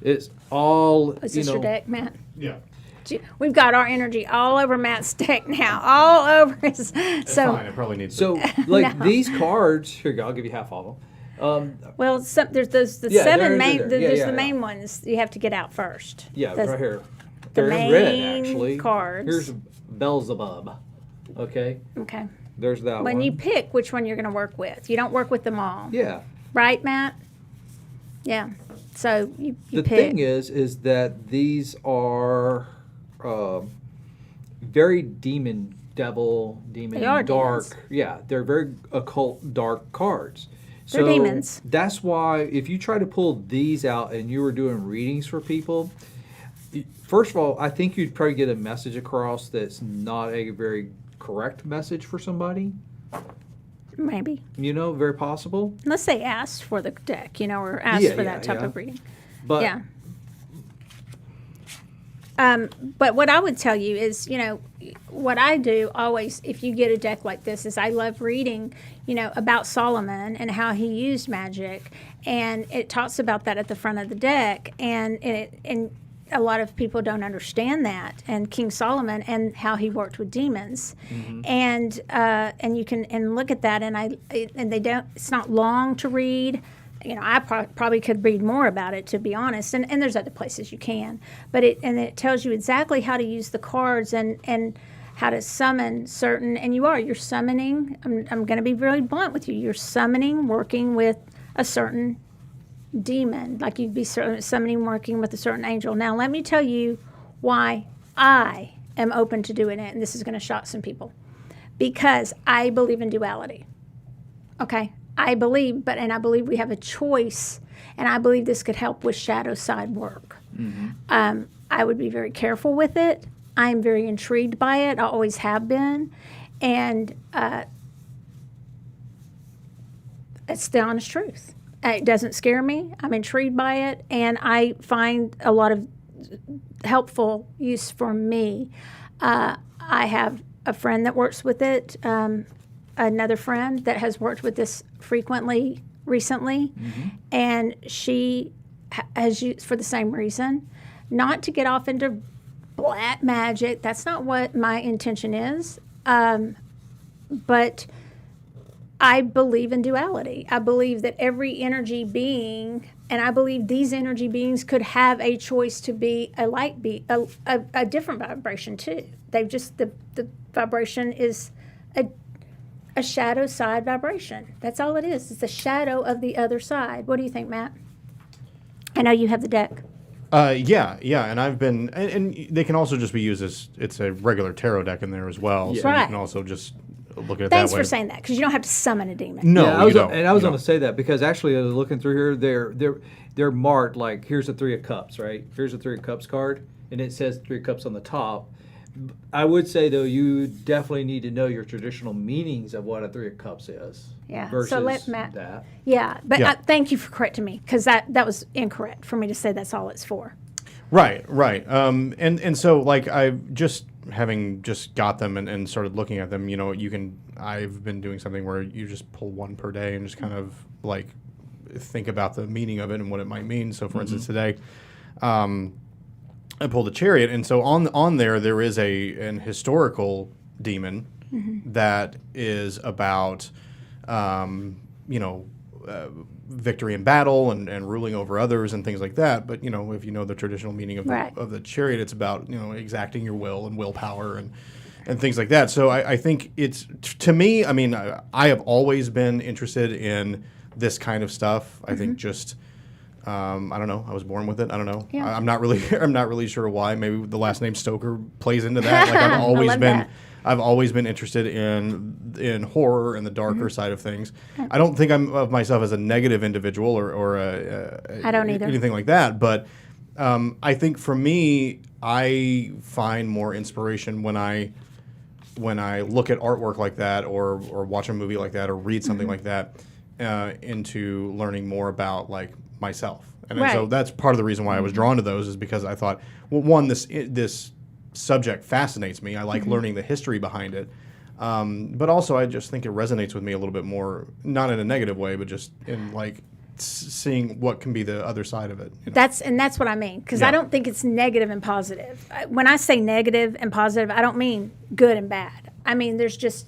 It's all. Is this your deck, Matt? Yeah. We've got our energy all over Matt's deck now, all over his. It's fine. It probably needs. So, these cards. Here you go. I'll give you half of them. Well, there's the seven main. There's the main ones you have to get out first. Yeah, right here. They're in red, main actually. cards. Here's Beelzebub. Okay, Okay. there's that When one. you pick which one you're going to work with, you don't work with them all. Yeah. Right, Matt? Yeah. So you The pick. thing is that these are very demon, They are dark. demons. Yeah, they're very occult, dark cards. They're So demons. that's why if you try to pull these out and you were doing readings for people, first of all, I think you'd probably get a message across that's not a very correct message for somebody. Maybe. Very possible. Unless they asked for the deck, or asked Yeah, for yeah, that type yeah. of reading. But Yeah. But what I would tell you is, what I do always, if you get a deck like this, is I love reading, about Solomon and how he used magic, and it talks about that at the front of the deck, and a lot of people don't understand that, and King Solomon and how he worked with demons, and you can look at that, and they don't. It's not long to read. I probably could read more about it, to be honest, and there's other places you can, but it tells you exactly how to use the cards and how to summon certain, and you're summoning. I'm going to be really blunt with you. You're summoning, working with a certain demon, like you'd be summoning, working with a certain angel. Now, let me tell you why I am open to doing it, and this is going to shock some people, because I believe in duality. Okay, I believe we have a choice, and I believe this could help with shadow side work. I would be very careful with it. I'm very intrigued by it. I always have been, and it's the honest truth. It doesn't scare me. I'm intrigued by it, and I find a lot of helpful use for me. I have a friend that works with it, another friend that has worked with this frequently recently, and she has used for the same reason, not to get off into black magic. That's not what my intention is, but I believe in duality. I believe that every energy being, and I believe these energy beings could have a choice to be a light a different vibration too. They've just, the vibration is a shadow side vibration. That's all it is. It's a shadow of the other side. What do you think, Matt? I know you have the deck. Yeah, and I've been, and they can also just be used as, it's a regular tarot deck in there as well, so Right. you can also just look at it Thanks that way. for saying that, because you don't have to summon a demon. No, yeah, you don't. and I was You going to say that because actually, I was looking through here, they're marked like here's the Three of Cups, right? Here's the Three of Cups card, and it says Three of Cups on the top. I would say though, you definitely need to know your traditional meanings of what a Three of Cups is. Yeah. Versus So let Matt. that. Yeah, but Yeah. Thank you for correcting me, because that was incorrect for me to say that's all it's for. Right. And so like having just got them and started looking at them, I've been doing something where you just pull one per day and just kind of like think about the meaning of it and what it might mean. So for instance, today, I pulled a Chariot, and so on there is an historical demon that is about victory in battle and ruling over others and things like that. But if you know the traditional meaning of Right. the Chariot, it's about exacting your will and willpower and things like that. So I think it's, to me, I mean, I have always been interested in this kind of stuff. I think just. I don't know. I was born with it. I don't know. Yeah. I'm not really sure why. Maybe the last name Stoker plays into that. Like I've always love been, that. I've always been interested in horror and the darker side of things. I don't think I'm of myself as a negative individual or I don't either. anything like that. But I think for me, I find more inspiration when I look at artwork like that or watch a movie like that or read something like that into learning more about like myself. And Right. so that's part of the reason why I was drawn to those, is because I thought, well, one, this subject fascinates me. I like learning the history behind it. But also I just think it resonates with me a little bit more, not in a negative way, but just in like seeing what can be the other side of it. That's what I mean, because I Yeah. don't think it's negative and positive. When I say negative and positive, I don't mean good and bad. I mean there's just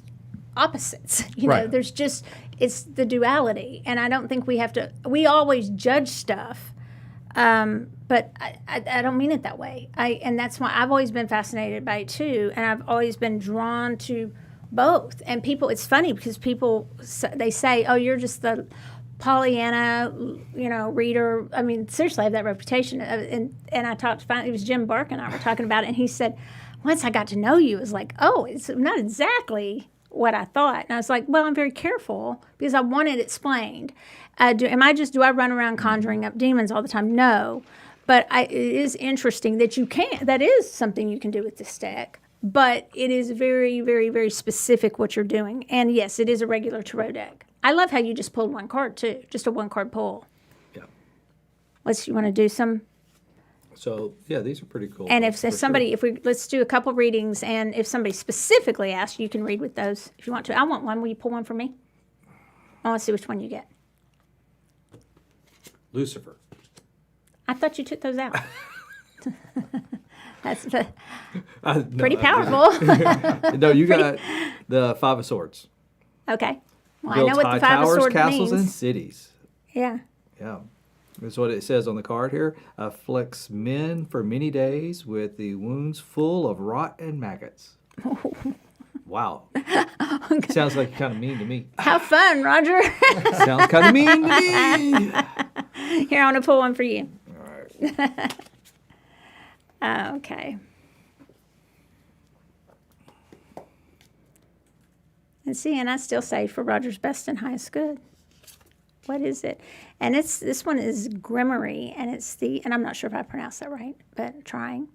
opposites. Right. There's just, it's the duality, and I don't think we have to. We always judge stuff But I don't mean it that way. And that's why I've always been fascinated by it too, and I've always been drawn to both. And people, it's funny because people they say, "Oh, you're just the Pollyanna, reader." I mean, seriously, I have that reputation. And I talked. It was Jim Burke and I were talking about it, and he said, "Once I got to know you, it was like, oh, it's not exactly what I thought." And I was like, "Well, I'm very careful because I want it explained." Do I run around conjuring up demons all the time? No. But it is interesting that that is something you can do with this deck. But it is very, very, very specific what you're doing. And yes, it is a regular tarot deck. I love how you just pulled one card too, just a one card pull. Yeah. You want to do some? So yeah, these are pretty cool. And if somebody, let's do a couple readings, and if somebody specifically asks, you can read with those if you want to. I want one. Will you pull one for me? I want to see which one you get. Lucifer. I thought you took those out. That's No, pretty powerful. No, you got the Five of Swords. Okay. Well, Builds I know what high the Five of towers, Swords castles, means. and cities. Yeah. Yeah. That's what it says on the card here. Afflicts men for many days with the wounds full of rot and maggots. Wow. Okay. Sounds like kind of mean to me. Have fun, Roger. Sounds kind of mean to me. Here, I want to pull one for you. All right. Okay. And see, and I still say for Roger's best and highest good. What is it? And this one is Grimory, and and I'm not sure if I pronounced that right, but trying.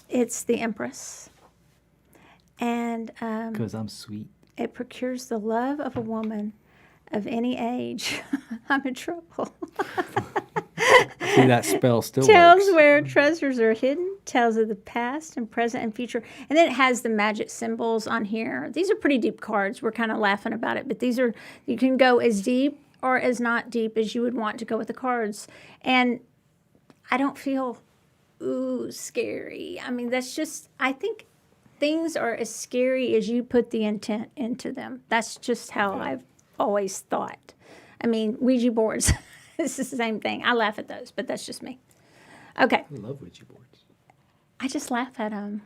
It's the Empress. And Because I'm sweet. it procures the love of a woman of any age. I'm in trouble. See, that spell still Tells works. where treasures are hidden, tells of the past and present and future. And then it has the magic symbols on here. These are pretty deep cards. We're kind of laughing about it, but you can go as deep or as not deep as you would want to go with the cards. And I don't feel, scary. I mean, I think things are as scary as you put the intent into them. That's just how I've always thought. I mean, Ouija boards. It's the same thing. I laugh at those, but that's just me. Okay. I love Ouija boards. I just laugh at them.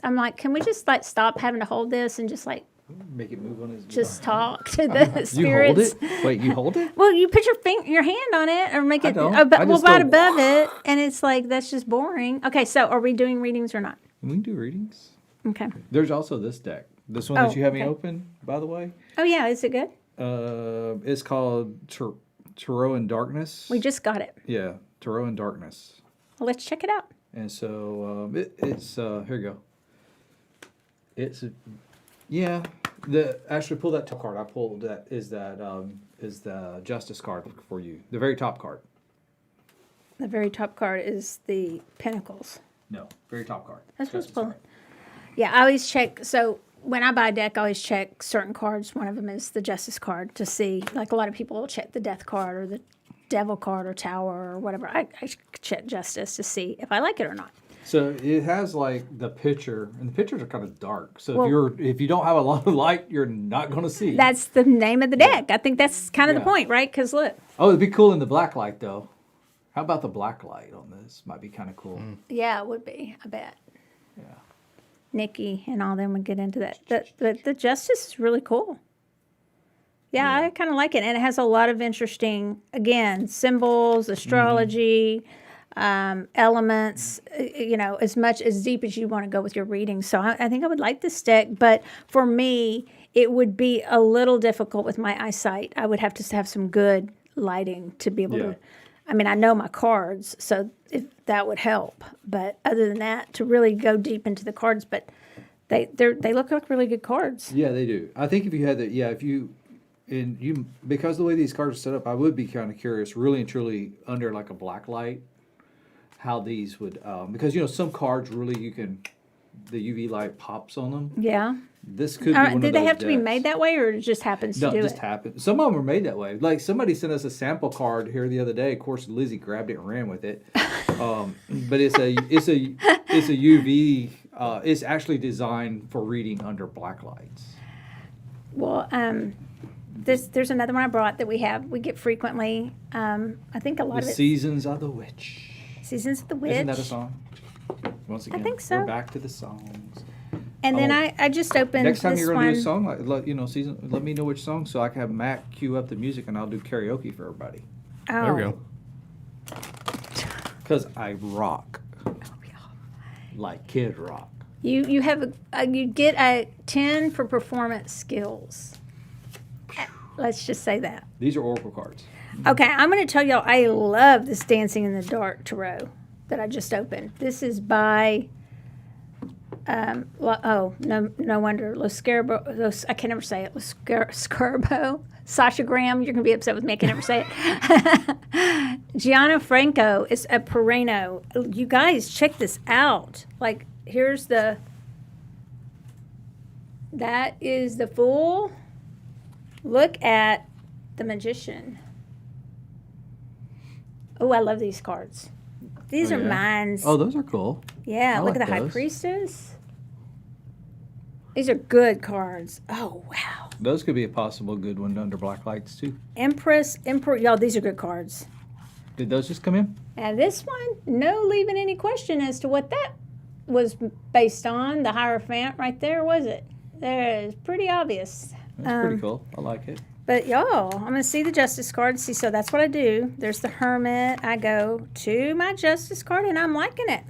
I'm like, can we just stop having to hold this and just Make it move on his. just talk to the spirits? You hold it? Wait, you hold it? Well, you put your hand on it or make it don't. I right just don't. above it, and it's like that's just boring. Okay, so are we doing readings or not? We can do readings. Okay. There's also this deck. This one that you have me okay. open, by the way. Oh yeah, is it good? It's called Tarot in Darkness. We just got it. Yeah, Tarot in Darkness. Well, let's check it out. And so it's here you go. It's actually pull that top card. I pulled that is the Justice card for you. The very top card. The very top card is the Pentacles. No, very top card. That's what's Justice pulling. card. Yeah, I always check. So when I buy a deck, I always check certain cards. One of them is the Justice card to see. Like a lot of people will check the Death card or the Devil card or Tower or whatever. I check Justice to see if I like it or not. So it has like the picture, and the pictures are kind of dark. So if you don't have a lot of light, you're not going to see. That's the name of the deck. I think that's kind of the point, right? Because look. Oh, it'd be cool in the black light though. How about the black light on this? Might be kind of cool. Yeah, it would be. I bet. Yeah. Nikki and all them would get into that. The Justice is really cool. Yeah, I kind of like it. And it has a lot of interesting, again, symbols, astrology, elements, as deep as you want to go with your reading. So I think I would like this deck. But for me, it would be a little difficult with my eyesight. I would have to have some good lighting to be able to. I mean, I know my cards, so if that would help. But other than that, to really go deep into the cards, but they look like really good cards. Yeah, they do. I think if you had because the way these cards are set up, I would be kind of curious, really and truly, under like a black light, how these would, because some cards really the UV light pops on them. Yeah. This could be one of those Did they have to be decks. made that way, or it just happens to do No, it? it just happened. Some of them are made that way. Like somebody sent us a sample card here the other day. Of course, Lizzie grabbed it and ran with it. But it's a UV. It's actually designed for reading under black lights. Well, There's another one I brought that we get frequently. I think a lot The of it. Seasons of the Witch. Seasons of the Witch. Isn't that a song? Once again, think so. We're back to the songs. And then Oh. I just opened Next time this you're gonna one. do a song, let me know which song so I can have Matt cue up the music and I'll do karaoke for everybody. Oh. There we go. Because I rock. Like Kid Rock. You have you get a 10 for performance skills. Let's just say that. These are Oracle cards. Okay, I'm going to tell y'all I love this Dancing in the Dark tarot that I just opened. This is by no wonder I can never say it. Scarbo. Sasha Graham, you're going to be upset with me. I can never say it. Gianna Franco is a Pereno. You guys, check this out. Like, that is the Fool. Look at the Magician. Oh, I love these cards. These are mine. Oh, those are cool. Yeah, I look like at the High those. Priestess. These are good cards. Oh, wow. Those could be a possible good one under black lights too. Emperor. Y'all, these are good cards. Did those just come in? And this one, no leaving any question as to what that was based on. The Hierophant right there, was it? There is pretty obvious. That's pretty cool. I like it. But y'all, I'm going to see the Justice card. See, so that's what I do. There's the Hermit. I go to my Justice card, and I'm liking it.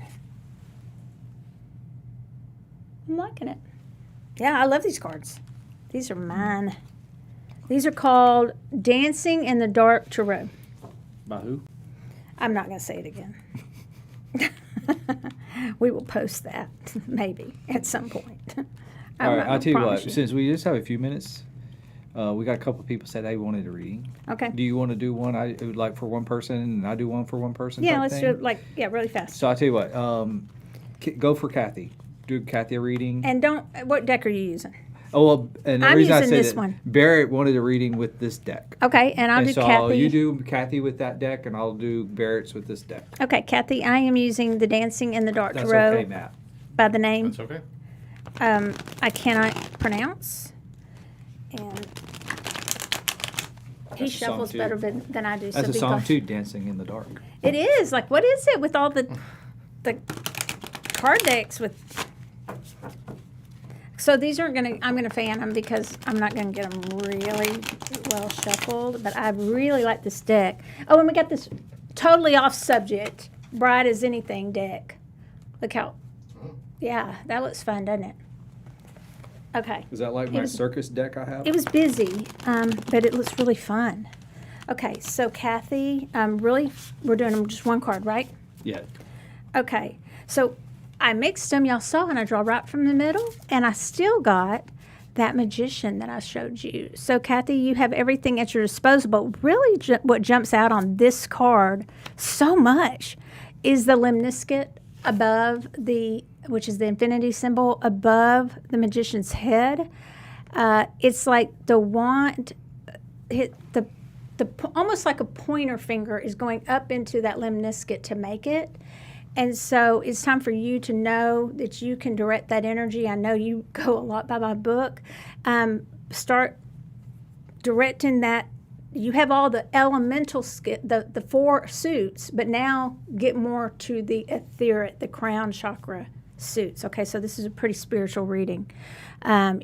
I'm liking it. Yeah, I love these cards. These are mine. These are called Dancing in the Dark Tarot. By who? I'm not going to say it again. We will post that, maybe, at some point. All right, I'll tell you what. promise you. Since we just have a few minutes, we got a couple of people said they wanted a reading. Okay. Do you want to do one like for one person and I do one for one person? Yeah, type let's thing? do it really fast. So I'll tell you what. Go for Kathy. Do Kathy a reading. And what deck are you using? Oh, well, and the I'm reason I using say this that, one. Barrett wanted a reading with this deck. Okay, and I'll And do so Kathy. you do Kathy with that deck, and I'll do Barrett's with this deck. Okay, Kathy, I am using the Dancing in the Dark That's Tarot okay, Matt. by the name That's okay. I cannot pronounce. And he That's a song, shuffles too. better than I do. That's so a song because- too, Dancing in the Dark. It is. Like, what is it with all the card decks with... So these aren't going to... I'm going to fan them because I'm not going to get them really well shuffled. But I really like this deck. Oh, and we got this totally off subject, Bright as Anything deck. Look how... Yeah, that looks fun, doesn't it? Okay. Is that like my circus deck I have? It was busy, but it looks really fun. Okay, so Kathy, we're doing them just one card, right? Yeah. Okay, so I mixed them, y'all saw, and I draw right from the middle, and I still got that Magician that I showed you. So Kathy, you have everything at your disposal, but really what jumps out on this card so much is the limniscate above which is the infinity symbol above the Magician's head. It's like the wand, almost like a pointer finger is going up into that limniscate to make it. And so it's time for you to know that you can direct that energy. I know you go a lot by my book. Start directing that. You have all the elemental the four suits, but now get more to the etheric, the crown chakra suits. Okay, so this is a pretty spiritual reading.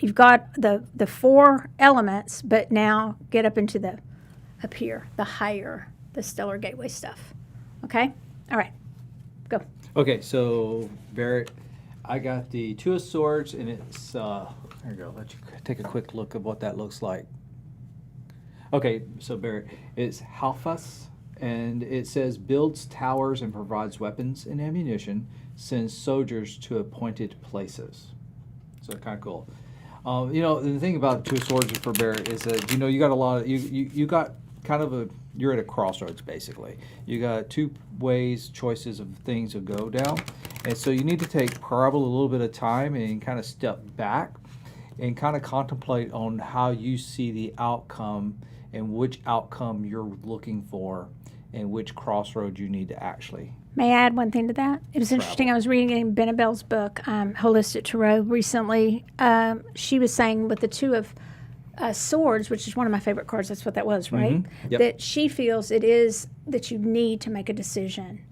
You've got the four elements, but now get up into up here, the higher, the stellar gateway stuff. Okay, all right, go. Okay, so Barrett, I got the Two of Swords, and it's here we go. Let you take a quick look at what that looks like. Okay, so Barrett, it's Halfas, and it says builds towers and provides weapons and ammunition, sends soldiers to appointed places. So kind of cool. The thing about Two of Swords for Barrett is that you got a lot of you got kind of you're at a crossroads basically. You got two choices of things to go down, and so you need to take probably a little bit of time and kind of step back and kind of contemplate on how you see the outcome and which outcome you're looking for and which crossroad you need to actually. May I add one thing to that? It was interesting. I was reading in Benabelle's book, Holistic Tarot, recently. She was saying with the Two of Swords, which is one of my favorite cards. That's what that was, right? Yep. That she feels it is that you need to make a decision.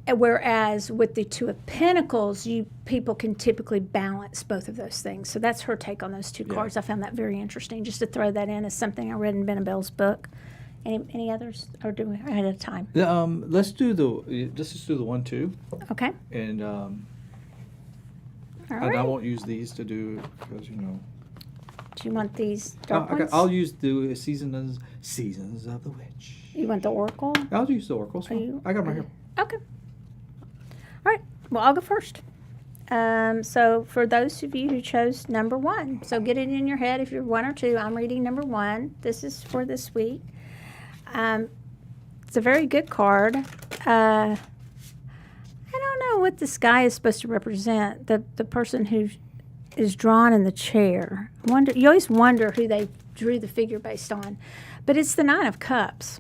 And whereas with the Two of Pentacles, people can typically balance both of those things. So that's her take on those two cards. I found that very interesting. Just to throw that in as something I read in Benabelle's book. Any others, or do we ahead of time? Let's just do the 1, 2, Okay. and All and I right. won't use these to do because Do you want these dark ones? I'll use the seasons of the witch. You want the oracle? I'll use the oracles. I got them right here. Okay. All right. Well, I'll go first. So for those of you who chose number 1, so get it in your head if you're 1 or 2. I'm reading number 1. This is for this week. It's a very good card. I don't know what this guy is supposed to represent. The person who is drawn in the chair. You always wonder who they drew the figure based on, but it's the 9 of Cups.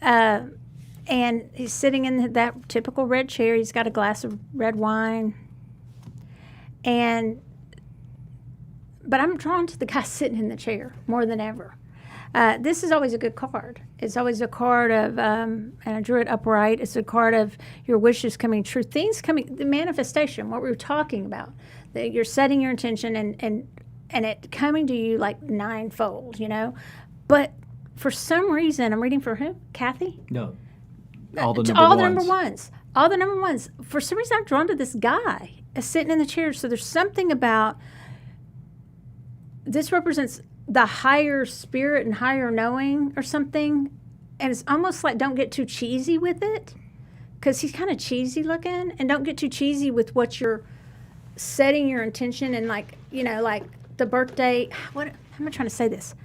And he's sitting in that typical red chair. He's got a glass of red wine. But I'm drawn to the guy sitting in the chair more than ever. This is always a good card. It's always a card of, and I drew it upright. It's a card of your wishes coming true. Things coming, the manifestation, what we were talking about. That you're setting your intention and it coming to you like ninefold, But for some reason, I'm reading for who? Kathy? No, all the number ones. All the number ones. For some reason, I'm drawn to this guy sitting in the chair. So there's something about this represents the higher spirit and higher knowing or something. And it's almost like don't get too cheesy with it because he's kind of cheesy looking. And don't get too cheesy with what you're setting your intention and like the birthday. How am I trying to say this?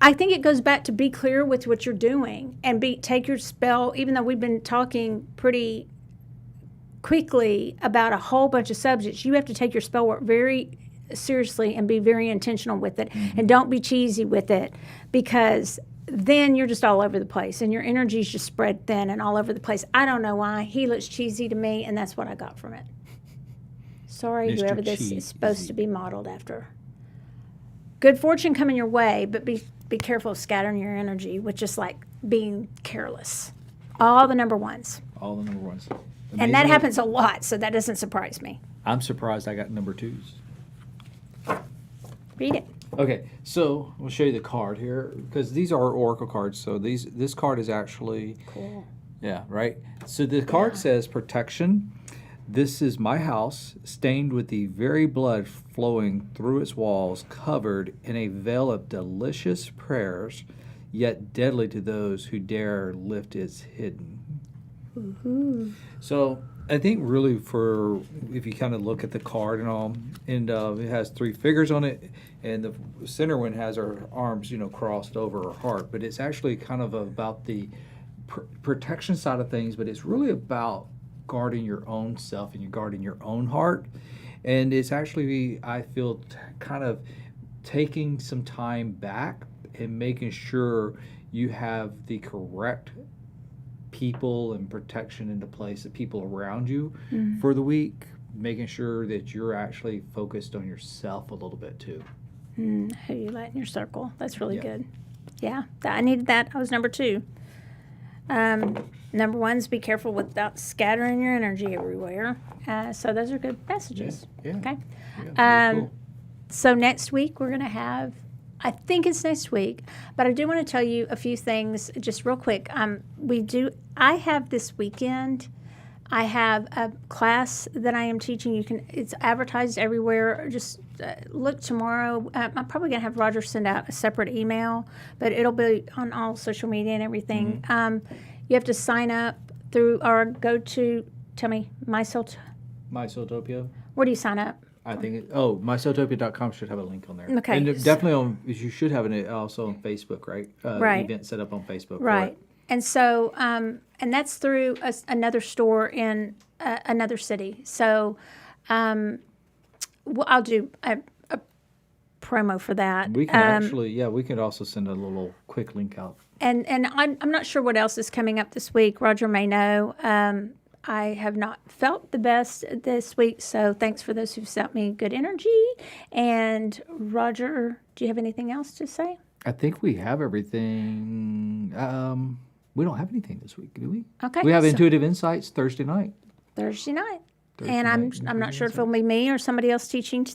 I think it goes back to be clear with what you're doing and take your spell, even though we've been talking pretty quickly about a whole bunch of subjects, you have to take your spell work very seriously and be very intentional with it. Mm-hmm. And don't be cheesy with it because then you're just all over the place and your energy's just spread thin and all over the place. I don't know why. He looks cheesy to me, and that's what I got from it. Sorry, Mr. whoever this Cheesy. is supposed to be modeled after. Good fortune coming your way, but be careful of scattering your energy with just like being careless. All the number ones. All the number ones. And that happens a lot, so that doesn't surprise me. I'm surprised I got number 2s. Read it. Okay, so we'll show you the card here because these are oracle cards. So this card is actually Cool. Yeah, right. So the card says protection. This is my house, stained with the very blood flowing through its walls, covered in a veil of delicious prayers, yet deadly to those who dare lift its hidden. Ooh. So I think really if you kind of look at the card and all, and it has 3 figures on it, and the center one has her arms, crossed over her heart, but it's actually kind of about the protection side of things, but it's really about guarding your own self and you're guarding your own heart. And it's actually, I feel, kind of taking some time back and making sure you have the correct people and protection into place, the people around you for the week, making sure that you're actually focused on yourself a little bit too. Who you let in your circle. That's really good. Yeah, I needed that. I was number 2. Number 1's be careful without scattering your energy everywhere. So those are good messages. Yeah. Okay. Yeah, cool. So next week we're going to have, I think it's next week, but I do want to tell you a few things just real quick. I have this weekend, I have a class that I am teaching. It's advertised everywhere. Just look tomorrow. I'm probably going to have Roger send out a separate email, but it'll be on all social media and everything. You have to sign up through or go to, tell me, MySoultopia. Where do you sign up? I think mysoultopia.com should have a link on there. Okay. And definitely you should have it also on Facebook, right? Right. Event set up on Facebook. Right. And so, and that's through another store in another city. So, I'll do a promo for that. We can we could also send a little quick link out. And I'm not sure what else is coming up this week. Roger may know. I have not felt the best this week, so thanks for those who've sent me good energy. And Roger, do you have anything else to say? I think we have everything. We don't have anything this week, do we? Okay. We have so Intuitive Insights Thursday night. Thursday night. Thursday And I'm night, not Intuitive sure if it'll be me or somebody else teaching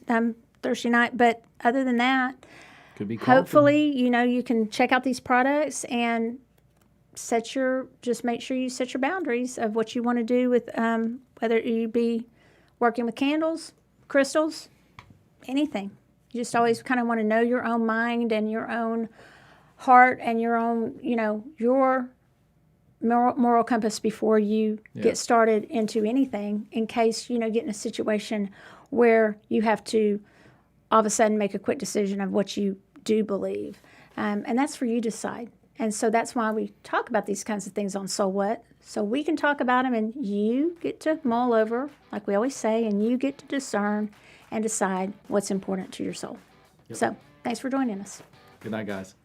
Thursday night, but other than that, Could be Carlton. hopefully, you can check out these products and just make sure you set your boundaries of what you want to do with whether you be working with candles, crystals, anything. You just always kind of want to know your own mind and your own heart and your own, your moral compass before you get started into anything, in case, get in a situation where you have to all of a sudden make a quick decision of what you do believe. And that's for you to decide. And so that's why we talk about these kinds of things on SoulWhat. So we can talk about them and you get to mull over, like we always say, and you get to discern and decide what's important to your soul. So thanks for joining us. Good night, guys.